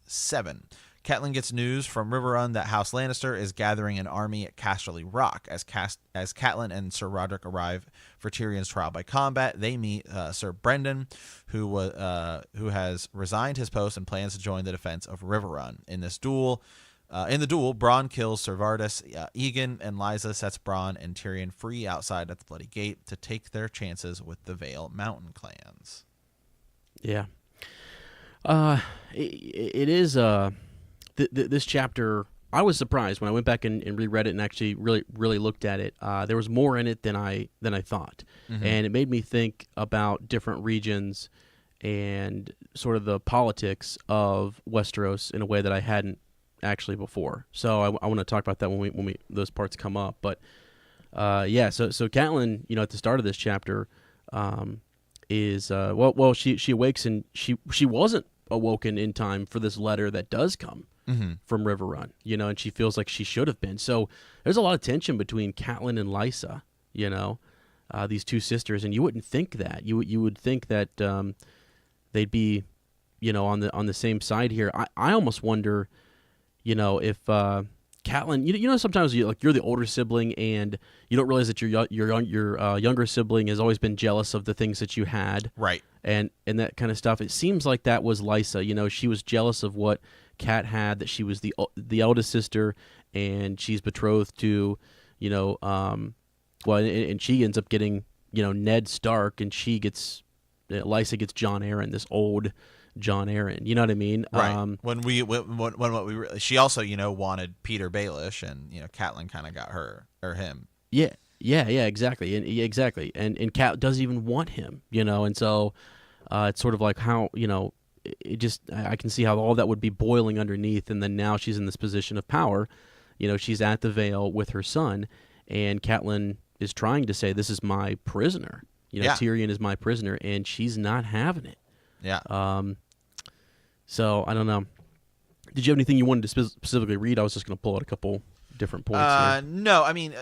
7. Catelyn gets news from Riverrun that House Lannister is gathering an army at Casterly Rock. As Catelyn and Sir Roderick arrive for Tyrion's trial by combat, they meet Sir Brendan, who has resigned his post and plans to join the defense of Riverrun. In the duel, Bronn kills Ser Vardis Egan, and Lysa sets Bronn and Tyrion free outside at the Bloody Gate to take their chances with the Vale Mountain clans. Yeah. It is... This chapter, I was surprised when I went back and reread it and actually really looked at it. There was more in it than I thought, and it made me think about different regions and sort of the politics of Westeros in a way that I hadn't actually before. So I want to talk about that when we those parts come up. But so Catelyn, at the start of this chapter, is she awakes, and she wasn't awoken in time for this letter that does come from Riverrun, and she feels like she should have been. So there's a lot of tension between Catelyn and Lysa, these two sisters, and you wouldn't think that. You would think that they'd be, on the same side here. I almost wonder, if Catelyn, sometimes you're the older sibling and you don't realize that your younger sibling has always been jealous of the things that you had, right? And that kind of stuff. It seems like that was Lysa. She was jealous of what Cat had, that she was the eldest sister, and she's betrothed to, and she ends up getting, Ned Stark, and she gets, Lysa gets Jon Arryn, this old Jon Arryn. You know what I mean? Right. She also, wanted Peter Baelish, and Catelyn kind of got her or him. Yeah, exactly, exactly. And Cat doesn't even want him, and so It's sort of like how, it just, I can see how all that would be boiling underneath, and then now she's in this position of power. She's at the Vale with her son, and Catelyn is trying to say, this is my prisoner. Tyrion is my prisoner, and she's not having it. Yeah. So I don't know. Did you have anything you wanted to specifically read? I was just going to pull out a couple different points here. No, I mean,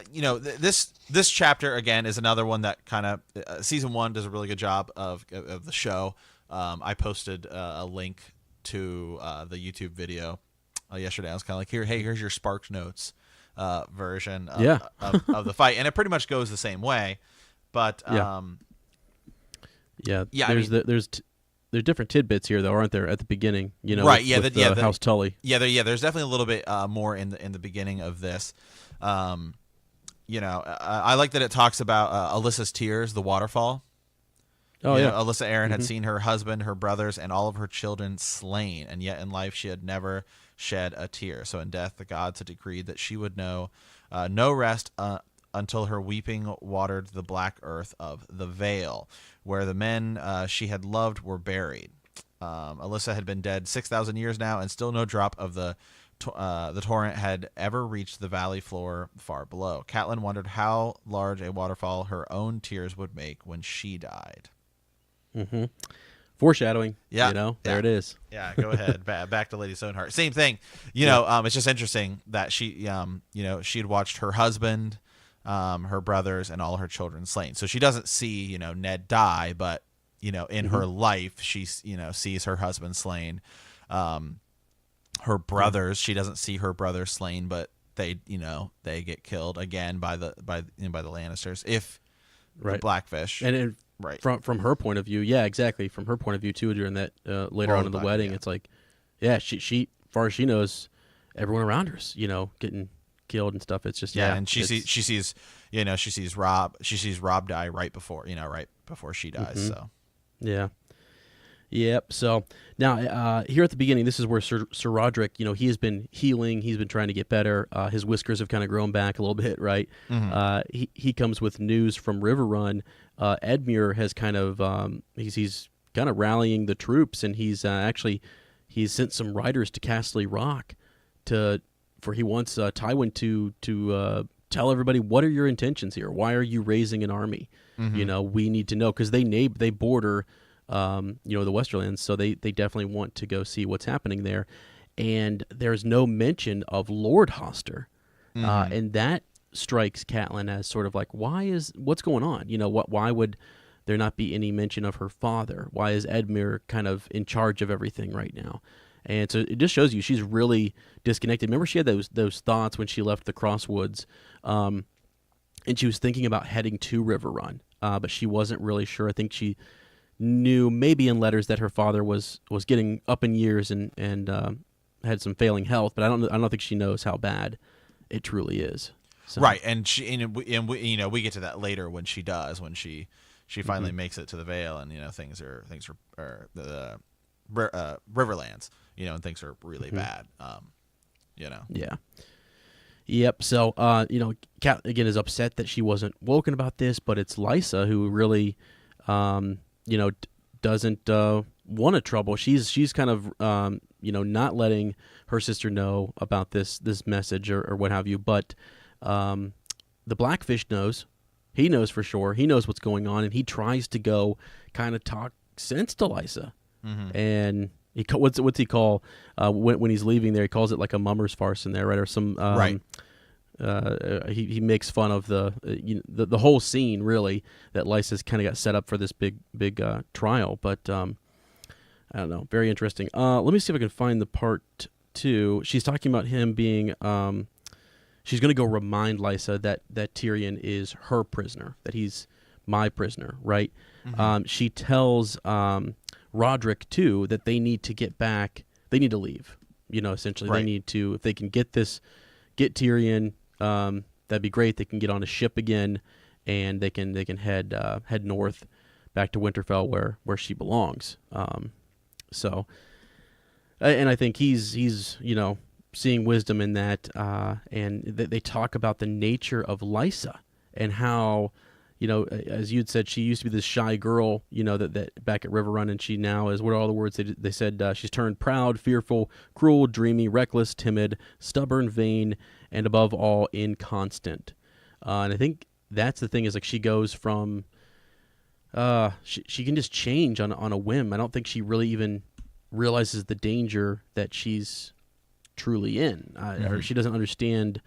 this chapter again is another one that kind of season 1 does a really good job of the show. I posted a link to the YouTube video yesterday. I was kind of like, here's your Sparks Notes version of the fight, and it pretty much goes the same way. But there's different tidbits here, though, aren't there? At the beginning, right? With House Tully. There's definitely a little bit more in the beginning of this. I like that it talks about Alyssa's tears, the waterfall. Alyssa Arryn had seen her husband, her brothers, and all of her children slain, and yet in life she had never shed a tear. So in death the gods had decreed that she would know no rest until her weeping watered the black earth of the Vale, where the men she had loved were buried. Alyssa had been dead 6,000 years now, and still no drop of the torrent had ever reached the valley floor far below. Catelyn wondered how large a waterfall her own tears would make when she died. Mm-hmm. Foreshadowing. There it is. Yeah, go ahead. Back to Lady Stoneheart. Same thing. It's just interesting that she had watched her husband, her brothers, and all her children slain. So she doesn't see, Ned die, but, in her life, she, sees her husband slain. Her brothers, she doesn't see her brothers slain, but they get killed again by the Lannisters. If the Blackfish. And right. From her point of view, yeah, exactly. From her point of view too, during that later on in the wedding, it's like, she far as she knows, everyone around her's getting killed and stuff. It's just and she sees Rob die right before she dies. So Yep. So now here at the beginning, this is where Sir Roderick, he has been healing. He's been trying to get better. His whiskers have kind of grown back a little bit, right? Mm-hmm. He comes with news from Riverrun. Edmure has kind of he's kind of rallying the troops, and he's sent some riders to Castle Rock for he wants Tywin to tell everybody, what are your intentions here? Why are you raising an army? Mm-hmm. We need to know, because they border the Westerlands, so they definitely want to go see what's happening there. And there's no mention of Lord Hoster, and that strikes Catelyn as sort of like, what's going on? Why would there not be any mention of her father? Why is Edmure kind of in charge of everything right now? And so it just shows you she's really disconnected. Remember, she had those thoughts when she left the Crosswoods, and she was thinking about heading to Riverrun, but she wasn't really sure. I think she knew maybe in letters that her father was getting up in years and had some failing health, but I don't think she knows how bad it truly is. So. Right, and we get to that later when she finally makes it to the Vale, and things are the Riverlands, and things are really bad. Yeah. Yep. So Cat again is upset that she wasn't woken about this, but it's Lysa who really doesn't want to trouble. She's kind of not letting her sister know about this message or what have you, but the Blackfish knows. He knows for sure. He knows what's going on, and he tries to go kind of talk sense to Lysa. Mm-hmm. And what's he call when he's leaving there? He calls it like a mummer's farce in there, right? Or some right. He makes fun of the whole scene, really, that Lysa's kind of got set up for this big trial. But I don't know, very interesting. Let me see if I can find the part 2. She's talking about him being. She's going to go remind Lysa that Tyrion is her prisoner, that he's my prisoner, right? Mm-hmm. She tells Roderick too that they need to get back. They need to leave. Essentially, right. They need to, if they can get Tyrion. That'd be great. They can get on a ship again, and they can head north back to Winterfell where she belongs. So, and I think he's seeing wisdom in that. And they talk about the nature of Lysa and how as you'd said, she used to be this shy girl, that back at River Run, and she now is, what are all the words they said? She's turned proud, fearful, cruel, dreamy, reckless, timid, stubborn, vain, and above all, inconstant. And I think that's the thing, is like she goes from, she can just change on a whim. I don't think she really even realizes the danger that she's truly in, or she doesn't understand,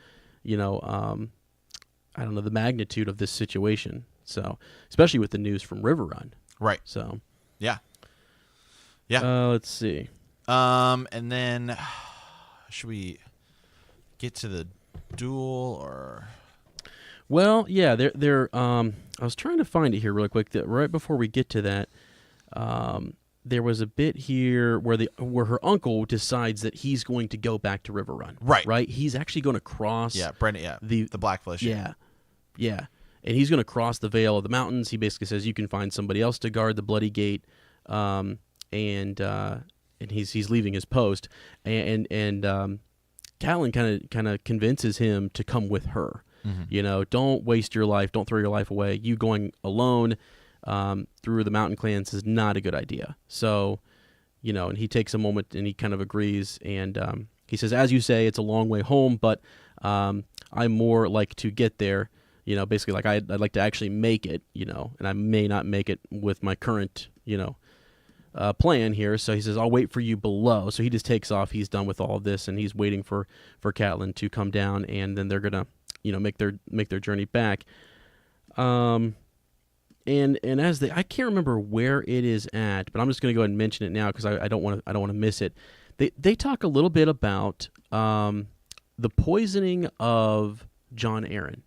I don't know, the magnitude of this situation. So, especially with the news from River Run. Right. So, yeah. Let's see. And then should we get to the duel or? Well, yeah, I was trying to find it here really quick. That right before we get to that, there was a bit here where her uncle decides that he's going to go back to River Run. Right. He's actually going to cross. Yeah, Brendan. Yeah, the Blackfish. Yeah. And he's going to cross the Veil of the Mountains. He basically says you can find somebody else to guard the Bloody Gate, and he's leaving his post, and Catelyn kind of convinces him to come with her. Don't waste your life. Don't throw your life away. You going alone through the mountain clans is not a good idea. So, and he takes a moment and he kind of agrees, and he says, as you say, it's a long way home, but I more like to get there. Basically, like I'd like to actually make it, and I may not make it with my current, plan here. So he says, I'll wait for you below. So he just takes off. He's done with all of this, and he's waiting for Catelyn to come down, and then they're gonna, make their journey back. And as I can't remember where it is at, but I'm just gonna go ahead and mention it now because I don't want to miss it. They talk a little bit about the poisoning of Jon Arryn.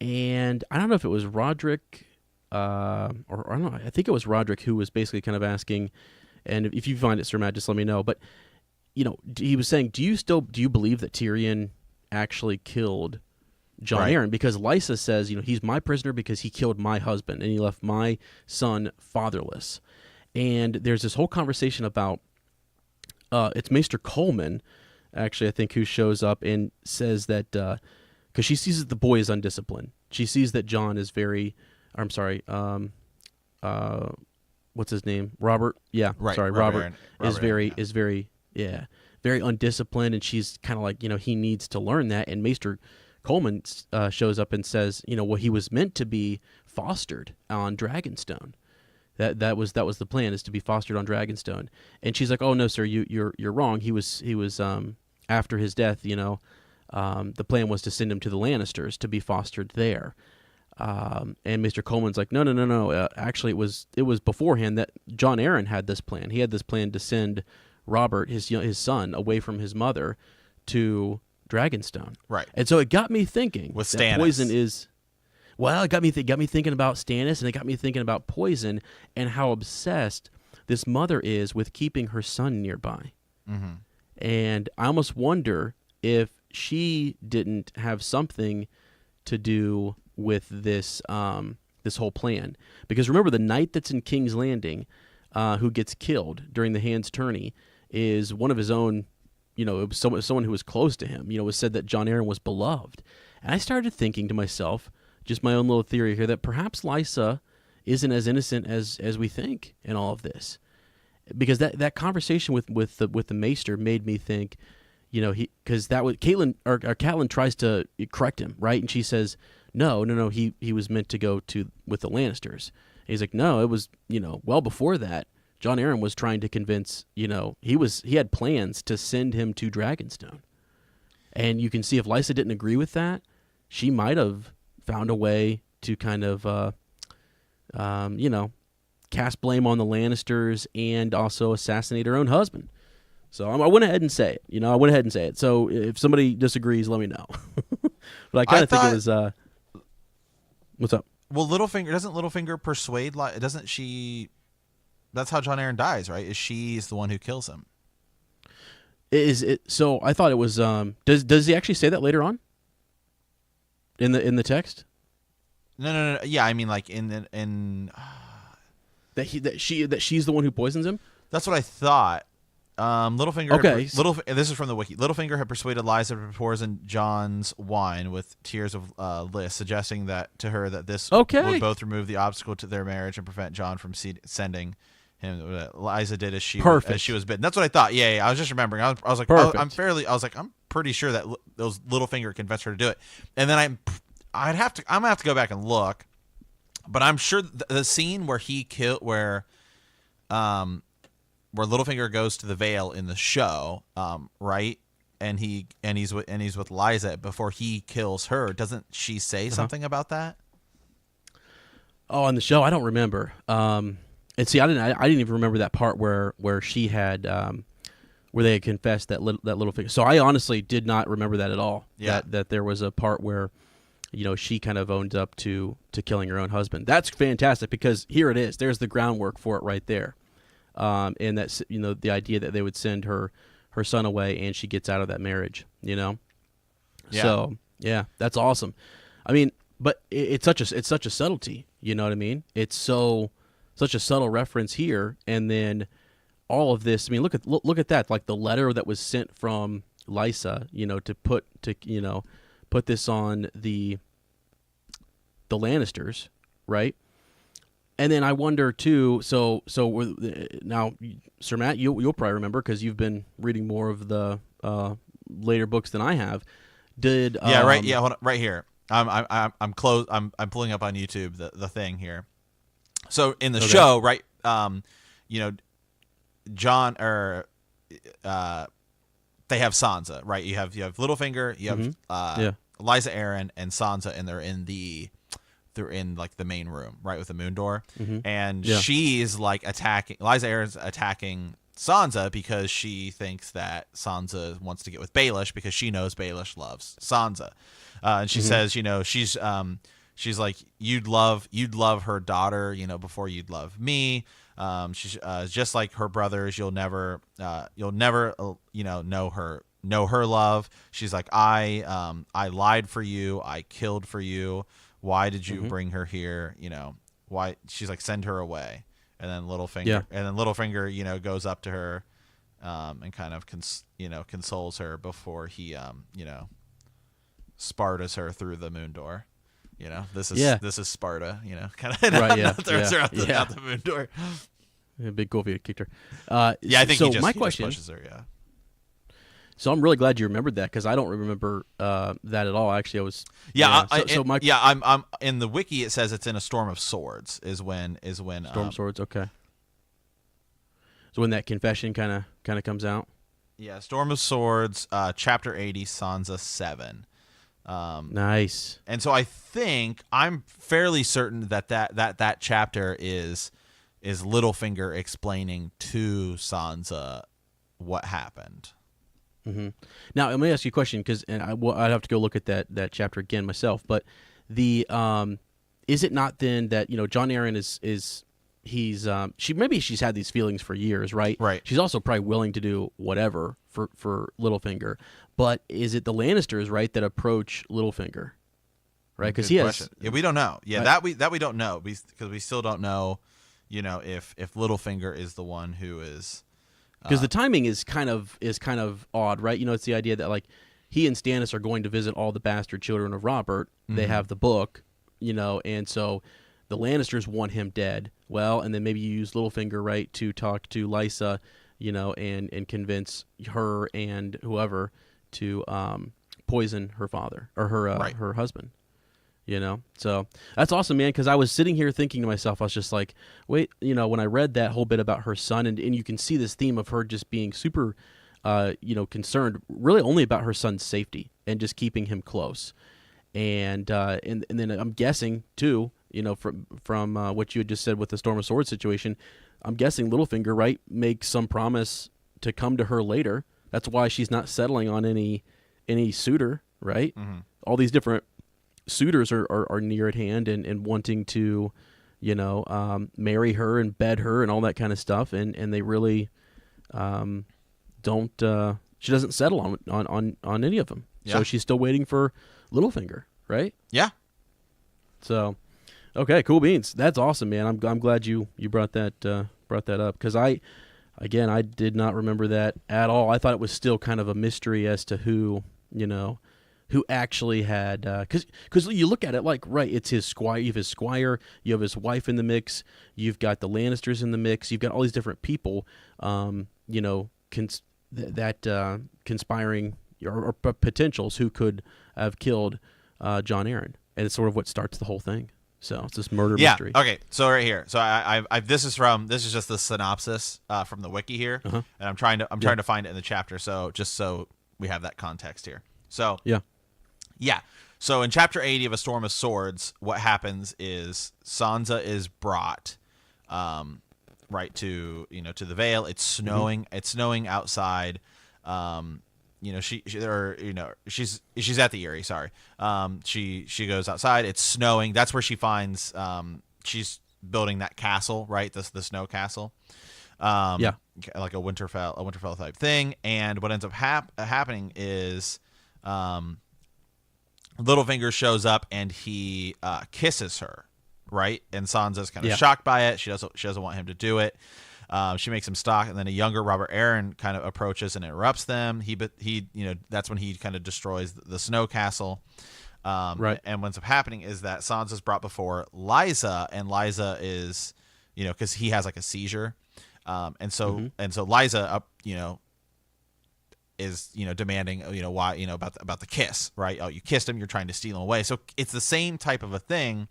And I don't know if it was Roderick, or I don't know. I think it was Roderick who was basically kind of asking, and if you find it, Sir Matt, just let me know. But he was saying, do you believe that Tyrion actually killed Jon Arryn? Because Lysa says, he's my prisoner because he killed my husband and he left my son fatherless. And there's this whole conversation about it's Maester Coleman, actually, I think, who shows up and says that. Because she sees that the boy is undisciplined. She sees that John is very, what's his name? Robert? Yeah, right. Sorry, Robert is Aaron, very undisciplined, and she's kind of like, he needs to learn that. And Maester Coleman shows up and says, he was meant to be fostered on Dragonstone. That was the plan, is to be fostered on Dragonstone. And she's like, oh no, sir, you're wrong. He was after his death, the plan was to send him to the Lannisters to be fostered there. And Mr. Coleman's like, no. Actually, it was beforehand that Jon Arryn had this plan. He had this plan to send Robert, his son, away from his mother to Dragonstone. Right. And so it got me thinking. With that Stannis. Poison is. Well, it got me thinking about Stannis, and it got me thinking about poison and how obsessed this mother is with keeping her son nearby. Mm-hmm. And I almost wonder if she didn't have something to do with this this whole plan. Because remember, the knight that's in King's Landing who gets killed during the Hand's Tourney is one of his own, it was someone who was close to him. It was said that Jon Arryn was beloved. And I started thinking to myself, just my own little theory here, that perhaps Lysa isn't as innocent as we think in all of this. Because that conversation with the Maester made me think, because that was Catelyn tries to correct him, right? And she says, no, he was meant to go with the Lannisters. And he's like, no, it was, well before that, Jon Arryn was trying to convince, he had plans to send him to Dragonstone. And you can see if Lysa didn't agree with that, she might have found a way to kind of, cast blame on the Lannisters and also assassinate her own husband. So I went ahead and say it. So if somebody disagrees, let me know. But I kind of think it was. What's up? Well, doesn't Littlefinger persuade? Doesn't she? That's how Jon Arryn dies, right? She's the one who kills him. Is it? So I thought it was. Does he actually say that later on? In the text? No. Yeah, I mean, like that she's the one who poisons him. That's what I thought. Littlefinger. Okay. This is from the wiki. Littlefinger had persuaded Lysa to poison Jon's wine with tears of bliss, suggesting that to her that this would both remove the obstacle to their marriage and prevent Jon from sending him. Lysa did as she was bidden. That's what I thought. Yeah. I was just remembering. I was like, I'm pretty sure that those Littlefinger convinced her to do it. And then I'm gonna have to go back and look, but I'm sure the scene where where Littlefinger goes to the Vale in the show, right? And he's with Lysa before he kills her. Doesn't she say something about that? Oh, on the show, I don't remember. And see, I didn't even remember that part where she had where they had confessed that Littlefinger. So I honestly did not remember that at all. Yeah. That there was a part where, she kind of owned up to killing her own husband. That's fantastic because here it is. There's the groundwork for it right there. And that's the idea that they would send her son away and she gets out of that marriage. Yeah. So yeah, that's awesome. I mean, but it's such a subtlety. You know what I mean? It's such a subtle reference here, and then all of this. I mean, look at that. Like the letter that was sent from Lysa, to put this on the Lannisters, right? And then I wonder too. So now, Sir Matt, you'll probably remember because you've been reading more of the later books than I have. Right. Yeah, hold on, right here. I'm close. I'm pulling up on YouTube the thing here. So in the show, right? Jon they have Sansa, right? You have Littlefinger, you have Lysa Arryn and Sansa, and they're in like the main room, right, with the moon door, and she's like attacking. Lysa Arryn's attacking Sansa because she thinks that Sansa wants to get with Baelish because she knows Baelish loves Sansa, and she says, she's like, you'd love her daughter, before you'd love me. She's just like her brothers. You'll never know her love. She's like, I lied for you. I killed for you. Why did you bring her here? Why? She's like, send her away. And then Littlefinger, goes up to her, and kind of consoles her before he, Spartas her through the moon door. This is Sparta. Kind of throws her out the moon door. Yeah, big Goldie kicked her. I think so. He just pushes her. Yeah. So I'm really glad you remembered that because I don't remember that at all. Actually, I was. I'm in the wiki. It says it's in a storm of swords. Is when storm swords. Okay. So when that confession kind of comes out. Yeah, Storm of Swords, chapter 80, Sansa 7. Nice. And so I'm fairly certain that chapter is Littlefinger explaining to Sansa what happened. Mm-hmm. Now, let me ask you a question because I'd have to go look at that chapter again myself. But is it not then that Jon Arryn she's had these feelings for years, right? Right. She's also probably willing to do whatever for Littlefinger. But is it the Lannisters, right, that approach Littlefinger, right? Because he has. Yeah, we don't know. Yeah, right. that we don't know because we still don't know, if Littlefinger is the one who is. Because the timing is kind of odd, right? It's the idea that like he and Stannis are going to visit all the bastard children of Robert. They have the book, and so the Lannisters want him dead. Well, and then maybe you use Littlefinger, right, to talk to Lysa, and convince her and whoever to poison her father or her husband. So that's awesome, man, because I was sitting here thinking to myself, I was just like, wait, when I read that whole bit about her son, and you can see this theme of her just being super, concerned really only about her son's safety and just keeping him close. And then I'm guessing, too, from what you had just said with the Storm of Swords situation, I'm guessing Littlefinger, right, makes some promise to come to her later. That's why she's not settling on any suitor, right? Mm-hmm. All these different suitors are near at hand and wanting to, marry her and bed her and all that kind of stuff, and they really don't. She doesn't settle on any of them, so she's still waiting for Littlefinger, right? Yeah. So, okay, cool beans. That's awesome, man. I'm glad you brought that up because I again, I did not remember that at all. I thought it was still kind of a mystery as to who, who actually had, because you look at it like, right, it's his squire. You have his squire, you have his wife in the mix, you've got the Lannisters in the mix, you've got all these different people, conspiring or potentials who could have killed Jon Arryn, and it's sort of what starts the whole thing. So it's this murder mystery. Okay. So right here. So this is just the synopsis from the wiki here, and I'm trying to find it in the chapter. So just so we have that context here. So yeah. So in chapter 80 of A Storm of Swords, what happens is Sansa is brought, right to the Vale. It's snowing. It's snowing outside. She's at the Eyrie. Sorry. She goes outside. It's snowing. That's where she finds. She's building that castle, right? The snow castle. Like a Winterfell type thing. And what ends up happening is, Littlefinger shows up and he kisses her, right? And Sansa's kind of shocked by it. She doesn't want him to do it. She makes him stop, and then a younger Robert Arryn kind of approaches and interrupts them. He that's when he kind of destroys the snow castle. Right. And what's up happening is that Sansa's brought before Lysa, and Lysa is, because he has like a seizure, and so Lysa is demanding why about the kiss, right? Oh, you kissed him, you're trying to steal him away. So it's the same type of a thing,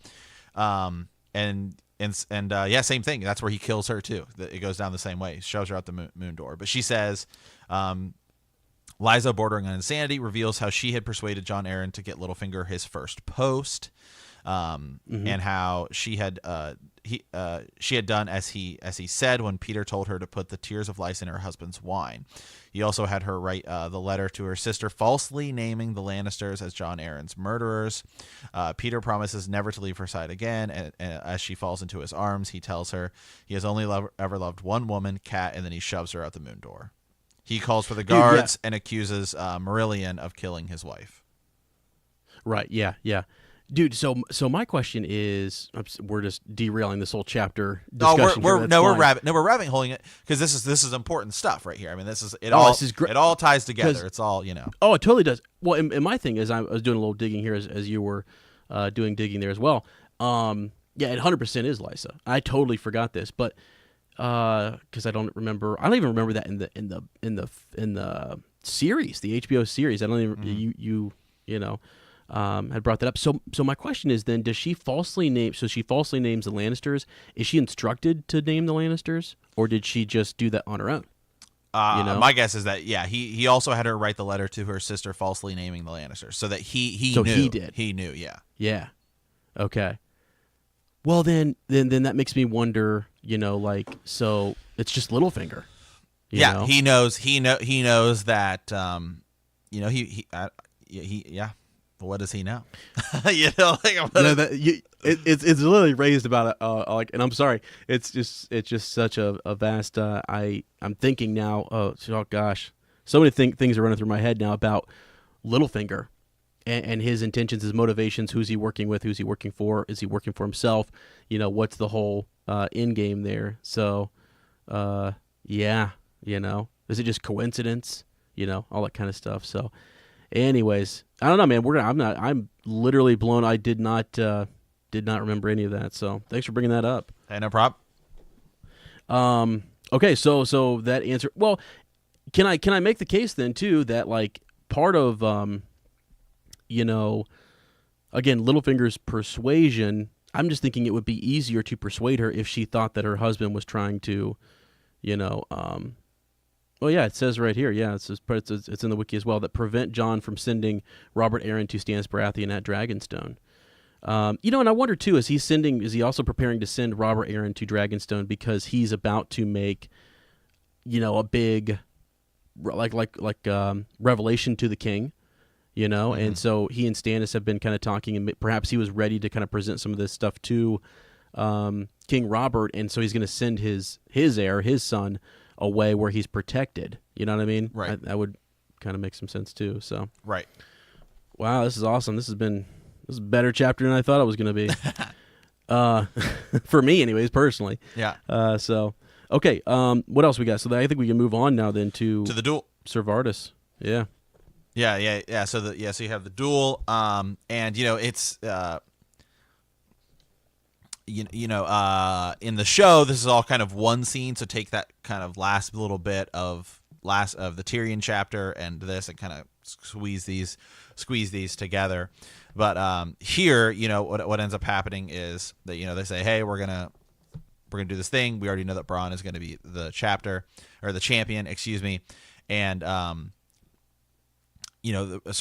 and same thing. That's where he kills her too. It goes down the same way. He shoves her out the moon door. But she says, Lysa, bordering on insanity, reveals how she had persuaded Jon Arryn to get Littlefinger his first post, and how she had done as he said when Peter told her to put the tears of lice in her husband's wine. He also had her write the letter to her sister, falsely naming the Lannisters as Jon Arryn's murderers. Peter promises never to leave her side again, and as she falls into his arms, he tells her he has only ever loved one woman, Cat, and then he shoves her out the moon door. He calls for the guards and accuses Marillion of killing his wife. Right, yeah. Dude, so my question is, we're just derailing this whole chapter discussion. We're rabbit holing it because this is important stuff right here. I mean, this is it all ties together. It's all Oh, it totally does. Well, and my thing is, I was doing a little digging here as you were doing digging there as well. It 100% is Lysa. I totally forgot this, but because I don't even remember that in the series, the HBO series. I don't even had brought that up. So my question is then, does she falsely name? So she falsely names the Lannisters. Is she instructed to name the Lannisters, or did she just do that on her own? My guess is that he also had her write the letter to her sister, falsely naming the Lannisters, so that he knew. He knew. Yeah. Okay. Well, then that makes me wonder. So it's just Littlefinger. He knows. He knows that. What does he know? It's literally raised about and I'm sorry, it's just such a vast. I'm thinking now. Oh gosh, so many things are running through my head now about Littlefinger and his intentions, his motivations. Who's he working with? Who's he working for? Is he working for himself? What's the whole end game there? So, is it just coincidence? All that kind of stuff. So. Anyways, I don't know, man. I'm literally blown. I did not remember any of that. So thanks for bringing that up. Hey, no problem. Okay, so that answer. Well, can I make the case then too that like part of again, Littlefinger's persuasion. I'm just thinking it would be easier to persuade her if she thought that her husband was trying to, Well, yeah, it says right here. Yeah, it's in the wiki as well, that prevent Jon from sending Robert Arryn to Stannis Baratheon at Dragonstone. And I wonder too, is he also preparing to send Robert Arryn to Dragonstone because he's about to make, a big, revelation to the king, and so he and Stannis have been kind of talking, and perhaps he was ready to kind of present some of this stuff to King Robert, and so he's going to send his heir, his son, away where he's protected. You know what I mean? Right. That would kind of make some sense too. So. Right. Wow, this is awesome. This is a better chapter than I thought it was going to be. For me, anyways, personally. Yeah. Okay. What else we got? So I think we can move on now then to the duel. Ser Vardis. Yeah. Yeah. So so you have the duel, and it's in the show, this is all kind of one scene. So take that kind of last little bit of the Tyrion chapter and this, and kind of squeeze these together. But here, what ends up happening is that they say, hey, we're gonna do this thing. We already know that Bronn is going to be the champion, excuse me, and Ser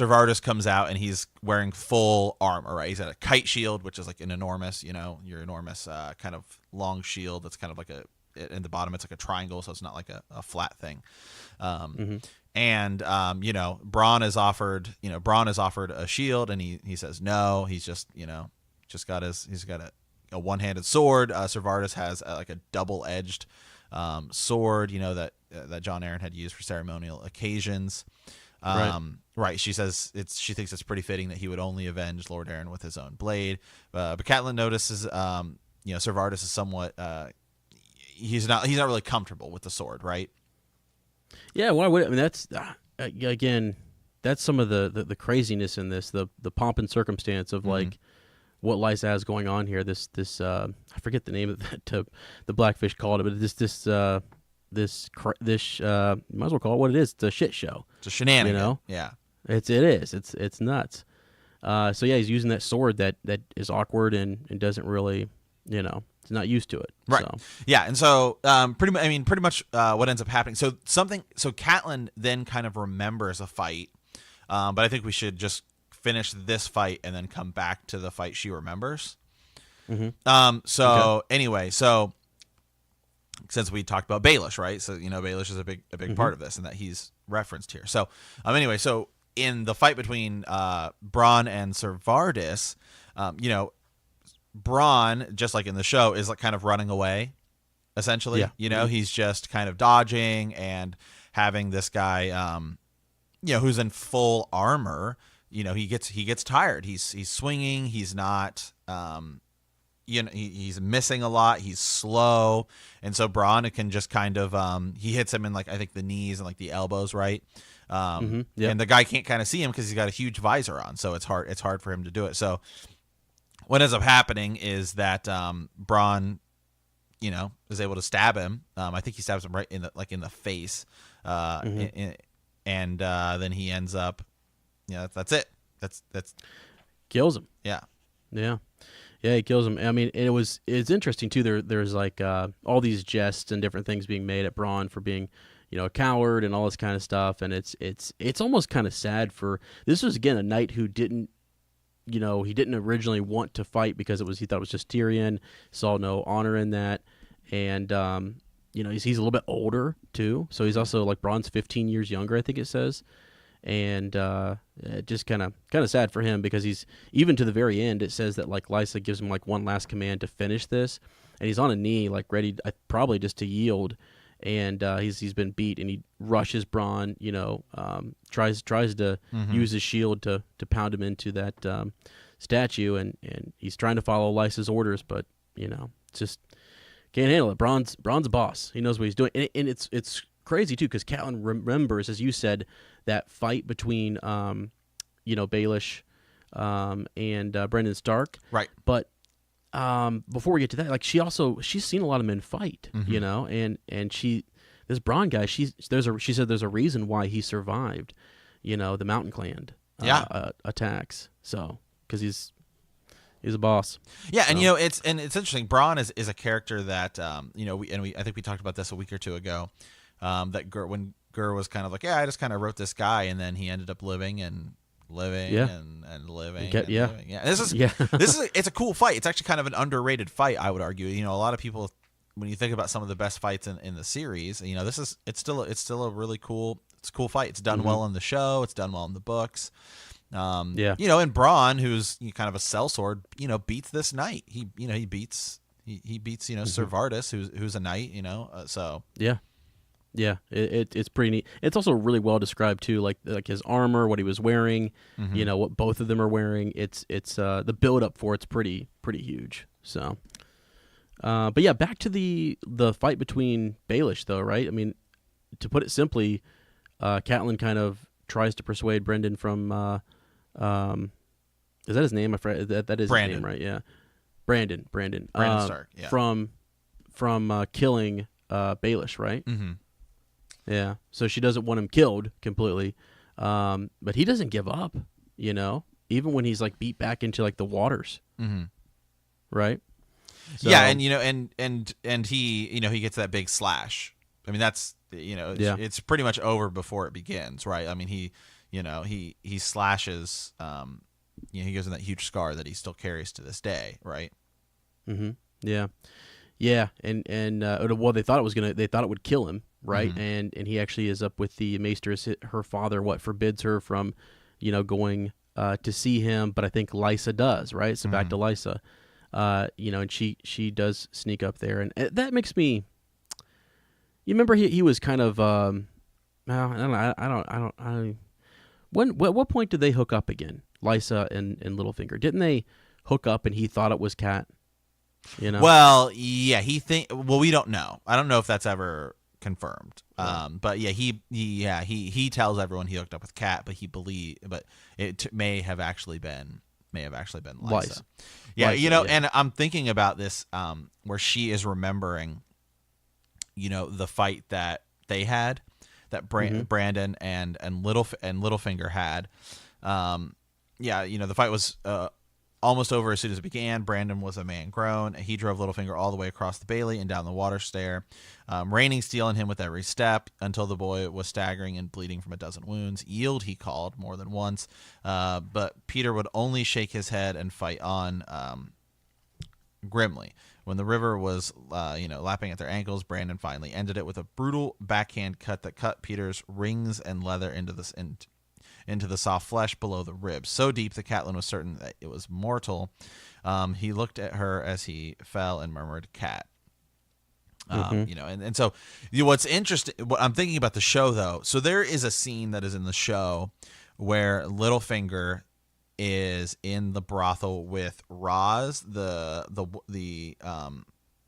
Vardis comes out and he's wearing full armor, right? He's got a kite shield, which is like an enormous, your enormous kind of long shield that's kind of like in the bottom, it's like a triangle, so it's not like a flat thing. And Bronn is offered a shield, and he says no. He's just got a one-handed sword. Ser Vardis has like a double-edged sword, that Jon Arryn had used for ceremonial occasions. Right. She says she thinks it's pretty fitting that he would only avenge Lord Arryn with his own blade. But Catelyn notices, Ser Vardis is somewhat, he's not really comfortable with the sword, right? Yeah. Why would I mean that's again, that's some of the craziness in this, the pomp and circumstance of like what Lysa has going on here. This I forget the name of that the Blackfish called it, but this you might as well call it what it is. It's a shit show. It's a shenanigan. Yeah. It is. It's nuts. So yeah, he's using that sword that is awkward and doesn't really, he's not used to it. Right. So. Yeah, and so pretty much what ends up happening. So Catelyn then kind of remembers a fight, but I think we should just finish this fight and then come back to the fight she remembers. Anyway, since we talked about Baelish, right? So Baelish is a big part of this, and that he's referenced here. So so in the fight between Bronn and Ser Vardis, Bronn, just like in the show, is like kind of running away, essentially. Yeah. He's just kind of dodging and having this guy, who's in full armor. He gets tired. He's swinging. He's not. He's missing a lot. He's slow, and so Bronn can just kind of he hits him in like I think the knees and like the elbows, right? And the guy can't kind of see him because he's got a huge visor on, so it's hard for him to do it. So what ends up happening is that Bronn, is able to stab him. I think he stabs him right in the face, and then he ends up, that's it. That's kills him. Yeah. Yeah, he kills him. I mean, it's interesting too. There's like all these jests and different things being made at Bronn for being, a coward and all this kind of stuff. And it's almost kind of sad for this was again a knight who didn't, he didn't originally want to fight because he thought it was just Tyrion, saw no honor in that, and he's a little bit older too. So he's also like Bronn's 15 years younger, I think it says. And just kind of sad for him because he's even to the very end. It says that like Lysa gives him like one last command to finish this, and he's on a knee like ready, probably just to yield. And he's been beat, and he rushes Bronn. Tries to use his shield to pound him into that statue, and he's trying to follow Lysa's orders, but just can't handle it. Bronn's a boss. He knows what he's doing, and it's crazy too because Catelyn remembers, as you said, that fight between Baelish and Brendan Stark, right? But before we get to that, like she's seen a lot of men fight, and this Bronn guy, she said there's a reason why he survived, the Mountain Clan attacks, so because he's a boss. Yeah, so. And it's interesting. Bronn is a character that I think we talked about this a week or two ago. That when Gur was kind of like, I just kind of wrote this guy, and then he ended up living and living and living. Living. Yeah. This is it's a cool fight. It's actually kind of an underrated fight, I would argue. A lot of people, when you think about some of the best fights in the series, it's still a really cool fight. It's done well in the show. It's done well in the books. And Bronn, who's kind of a sellsword, beats this knight. He beats Ser Vardis, who's a knight. So yeah, it's pretty neat. It's also really well described too, like his armor, what he was wearing, what both of them are wearing. It's the build up for it's pretty huge. So, But yeah, back to the fight between Baelish, though, right? I mean, to put it simply, Catelyn kind of tries to persuade Brendan from, is that his name? I forget. That is Brandon. his name, right? Yeah, Brandon. Brandon Stark. Yeah. From killing Baelish, right? Mm-hmm. Yeah. So she doesn't want him killed completely, but he doesn't give up. You know, even when he's like beat back into like the waters, Mm-hmm. right? So, Yeah, and and he he gets that big slash. I mean, that's it's pretty much over before it begins, right? I mean, he slashes. He goes in that huge scar that he still carries to this day, right? Mm-hmm. Yeah. Yeah, and well, they thought it would kill him, right? Mm-hmm. And he actually is up with the maester. Her father forbids her from, going to see him, but I think Lysa does, right? So back to Lysa, and she does sneak up there, and that makes me. You remember he was kind of, I don't. What point did they hook up again? Lysa and Littlefinger, didn't they hook up? And he thought it was Cat. Well, yeah, well, we don't know. I don't know if that's ever confirmed. Right. But yeah, he tells everyone he hooked up with Kat, but but it may have actually been Lysa. Yeah, Lysa, and I'm thinking about this where she is remembering the fight that they had, that Brandon and Littlefinger had. The fight was almost over as soon as it began. Brandon was a man grown. He drove Littlefinger all the way across the Bailey and down the water stair, raining steel on him with every step until the boy was staggering and bleeding from a dozen wounds. Yield, he called more than once, but Peter would only shake his head and fight on grimly. When the river was, lapping at their ankles, Brandon finally ended it with a brutal backhand cut that cut Peter's rings and leather into the soft flesh below the ribs, so deep that Catelyn was certain that it was mortal. He looked at her as he fell and murmured, "Cat." And so what's interesting, what I'm thinking about the show though. So there is a scene that is in the show where Littlefinger is in the brothel with Roz, the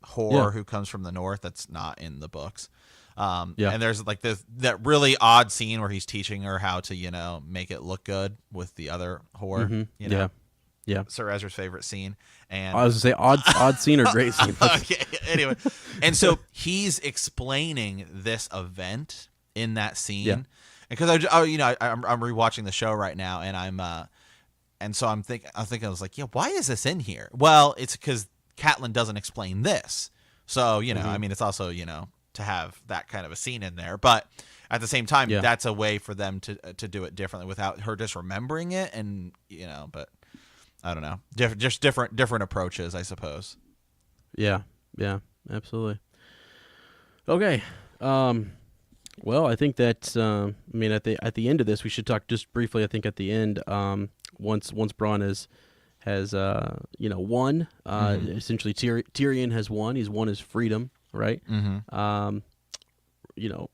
whore who comes from the north. That's not in the books. And there's like that really odd scene where he's teaching her how to, make it look good with the other whore. Yeah. Sir Ezra's favorite scene. And I was gonna say odd scene or great scene. Okay. Anyway, and so he's explaining this event in that scene. Yeah. Because I'm rewatching the show right now, and I'm thinking, I was like, why is this in here? Well, it's because Catelyn doesn't explain this. So, I mean, it's also, to have that kind of a scene in there, but at the same time, that's a way for them to do it differently without her just remembering it, and but I don't know, just different approaches, I suppose. Yeah, absolutely. Okay, well, I think that at the end of this, we should talk just briefly. I think at the end, once Bronn has won, essentially Tyrion has won. He's won his freedom. Right. Mm-hmm.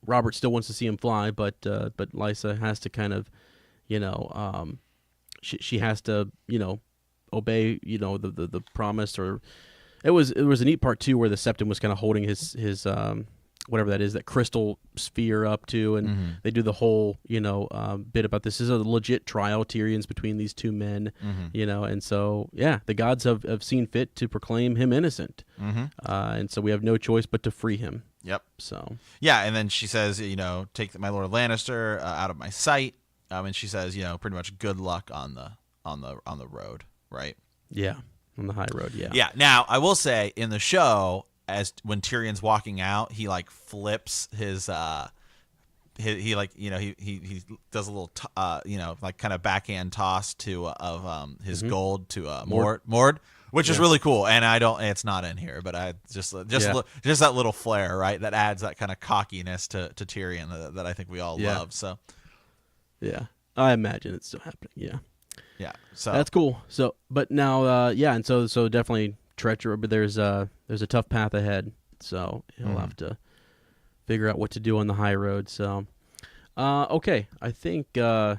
Robert still wants to see him fly, but Lysa has to kind of, she has to, obey, the promise. Or it was a neat part too, where the Septon was kind of holding his whatever that is, that crystal sphere up to, and they do the whole, bit about this is a legit trial, Tyrion's between these two men, and so, the gods have seen fit to proclaim him innocent, and so we have no choice but to free him. Yep. So. Yeah, and then she says, take my Lord Lannister out of my sight, and she says, pretty much good luck on the road, right? Yeah, on the high road. Yeah. Yeah. Now I will say in the show, as when Tyrion's walking out, he like flips his he does a little like kind of backhand toss of his gold to Mord, which is really cool. And it's not in here, but I just that little flair, right, that adds that kind of cockiness to Tyrion that I think we all love. So I imagine it's still happening. Yeah, so that's cool. So but now and so definitely treacherous, but there's a tough path ahead, so he'll have to figure out what to do on the high road. So okay, I think gosh,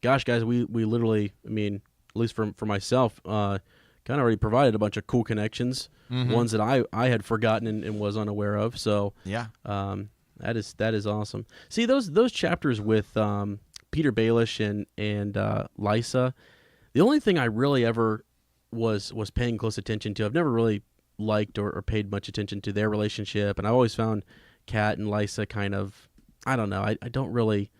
guys, we literally, at least for myself, kind kind of already provided a bunch of cool connections, ones that I had forgotten and was unaware of. So Yeah. that is awesome. See those chapters with Peter Baelish and Lysa. The only thing I really ever was paying close attention to, I've never really liked or paid much attention to their relationship, and I always found Kat and Lysa kind of, I don't know, I don't really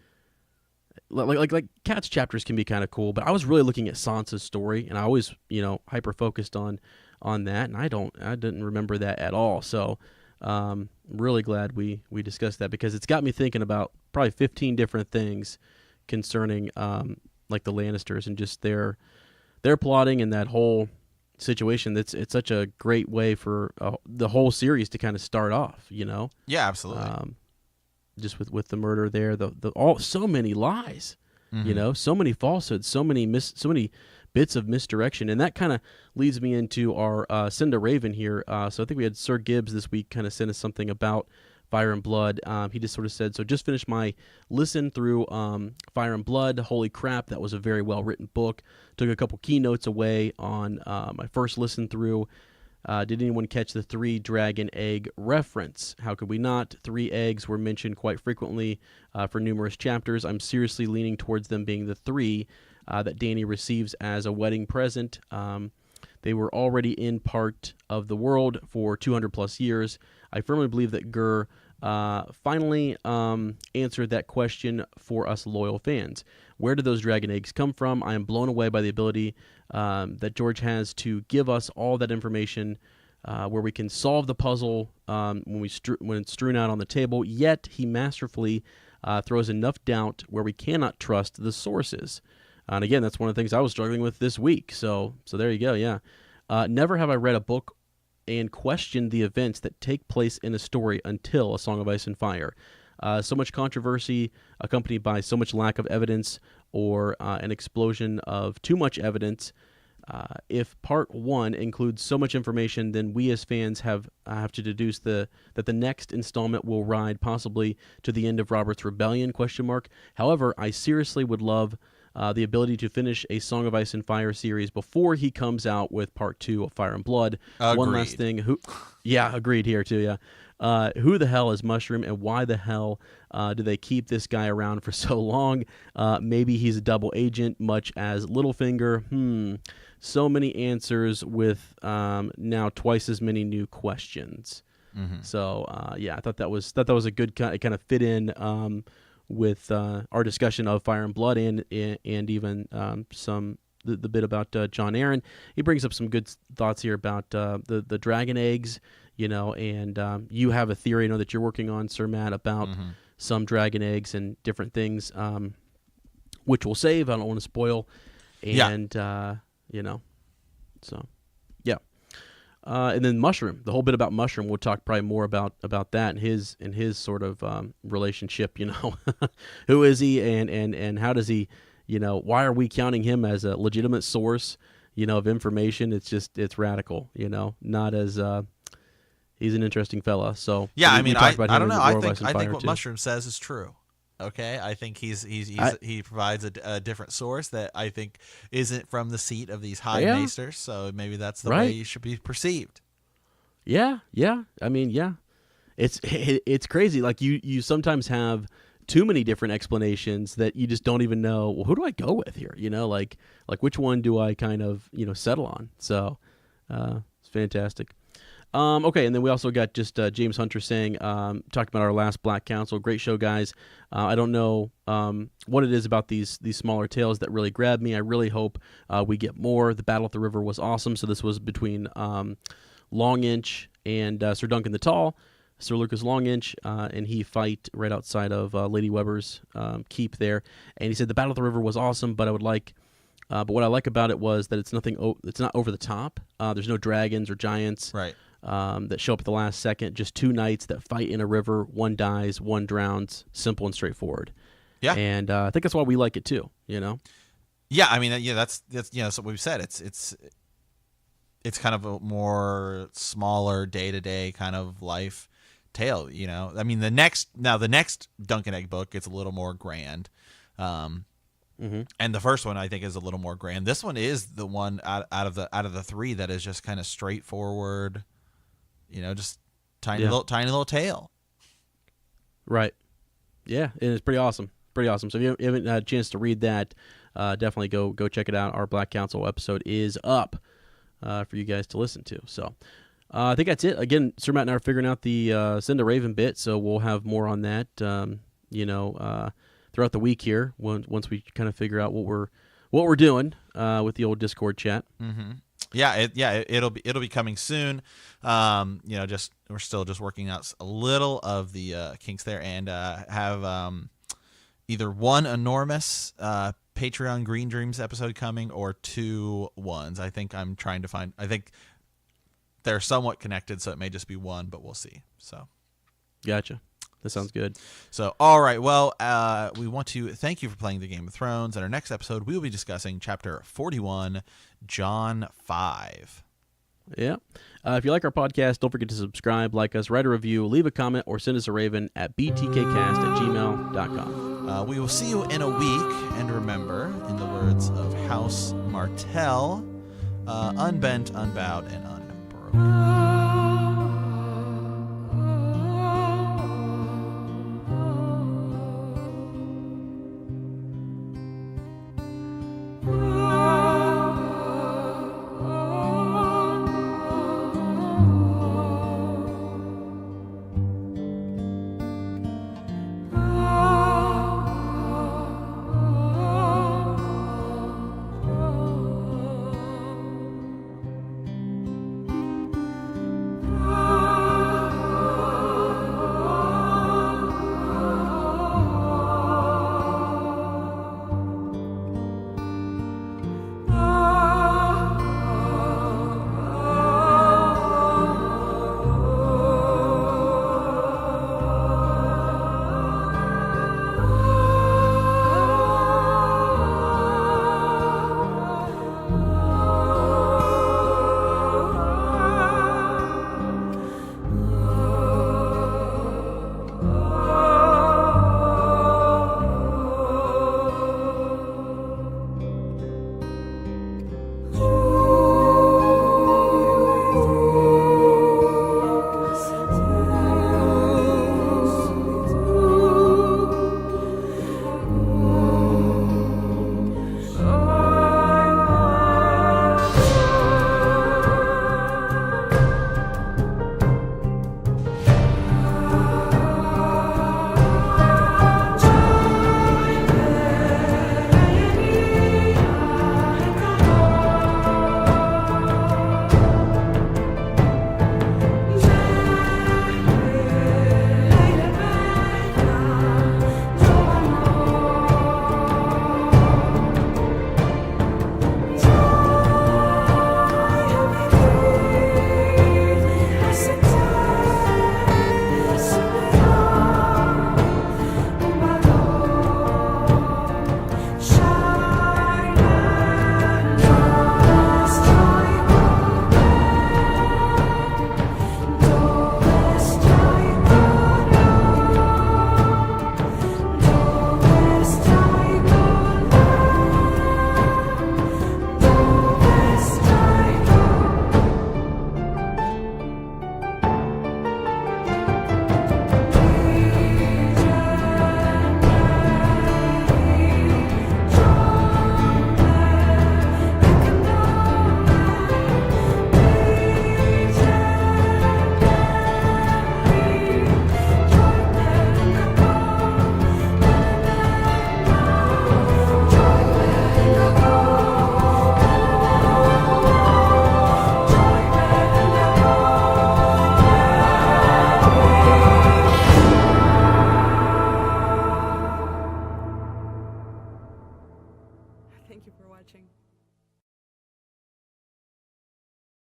like Kat's chapters can be kind of cool, but I was really looking at Sansa's story, and I always hyper focused on that, and I didn't remember that at all. So really glad we discussed that, because it's got me thinking about probably 15 different things concerning like the Lannisters and just their plotting and that whole situation. It's such a great way for the whole series to kind of start off. Yeah, absolutely. Just with the murder there, so many lies, so many falsehoods, so many bits of misdirection, and that kind of leads me into our Send a Raven here. So I think we had Sir Gibbs this week kind of send us something about Fire and Blood. He just sort of said, so just finished my listen through Fire and Blood. Holy crap, that was a very well written book. Took a couple keynotes away on my first listen through. Did anyone catch the 3 dragon egg reference? How could we not? 3 eggs were mentioned quite frequently for numerous chapters. I'm seriously leaning towards them being the 3 that Dany receives as a wedding present. They were already in part of the world for 200 plus years. I firmly believe that Gur finally answered that question for us loyal fans. Where did those dragon eggs come from? I am blown away by the ability that George has to give us all that information where we can solve the puzzle when it's strewn out on the table, yet he masterfully throws enough doubt where we cannot trust the sources. And again, that's one of the things I was struggling with this week. So there you go, yeah. Never have I read a book and questioned the events that take place in a story until A Song of Ice and Fire. So much controversy accompanied by so much lack of evidence or an explosion of too much evidence. If part 1 includes so much information, then we as fans have to deduce that the next installment will ride possibly to the end of Robert's rebellion, ? However, I seriously would love the ability to finish a Song of Ice and Fire series before he comes out with part 2 of Fire and Blood. Agreed. One last thing. Yeah, agreed here too, yeah. Who the hell is Mushroom, and why the hell do they keep this guy around for so long? Maybe he's a double agent, much as Littlefinger. So many answers with now twice as many new questions. So, yeah, I thought that was a good kind of fit in with our discussion of Fire and Blood and even the bit about John Aaron. He brings up some good thoughts here about the dragon eggs, and you have a theory I know that you're working on, Sir Matt, about some dragon eggs and different things, which we'll save. I don't want to spoil. And, so, yeah. And then Mushroom, the whole bit about Mushroom, we'll talk probably more about that and his sort of relationship. Who is he and how does he, why are we counting him as a legitimate source, of information? It's radical, not as he's an interesting fella. So yeah, I don't know. I think what Mushroom says is true. Okay, I think he provides a different source that I think isn't from the seat of these high maesters, so maybe that's the way you should be perceived. Yeah. I mean, yeah, it's crazy. Like you sometimes have too many different explanations that you just don't even know. Well, who do I go with here? Like which one do I kind of settle on? So it's fantastic. Okay, and then we also got just James Hunter saying, talking about our last Black Council. Great show, guys. I don't know what it is about these smaller tales that really grabbed me. I really hope we get more. The Battle at the River was awesome. So this was between Longinch and Sir Duncan the Tall, Sir Lucas Longinch, and he fight right outside of Lady Weber's keep there. And he said the Battle at the River was awesome, but I would like... but what I like about it was that it's not over the top. There's no dragons or giants. Right. That show up at the last second. Just 2 knights that fight in a river. One dies, one drowns. Simple and straightforward. Yeah, and I think that's why we like it too. Yeah, I mean, that's what we've said. It's kind of a more smaller day-to-day kind of life tale. I mean, the next Duncan Egg book gets a little more grand. And the first one I think is a little more grand. This one is the one out of the three that is just kind of straightforward, just tiny little tale. Right. Yeah, and it's pretty awesome. Pretty awesome. So if you haven't had a chance to read that, definitely go check it out. Our Black Council episode is up for you guys to listen to. So I think that's it. Again, Sir Matt and I are figuring out the Send a Raven bit, so we'll have more on that. Throughout the week here, once we kind of figure out what we're doing with the old Discord chat. Mm-hmm. It'll be coming soon. We're still just working out a little of the kinks there, and have either one enormous Patreon Green Dreams episode coming, or 2 ones. I think I'm trying to find. I think they're somewhat connected, so it may just be one, but we'll see. So, gotcha. That sounds good. So, all right. Well, we want to thank you for playing the Game of Thrones. In our next episode, we will be discussing Chapter 41, Jon 5. Yeah. If you like our podcast, don't forget to subscribe, like us, write a review, leave a comment, or send us a raven at btkcast@gmail.com. We will see you in a week. And remember, in the words of House Martell, unbent, unbowed, and unbroken.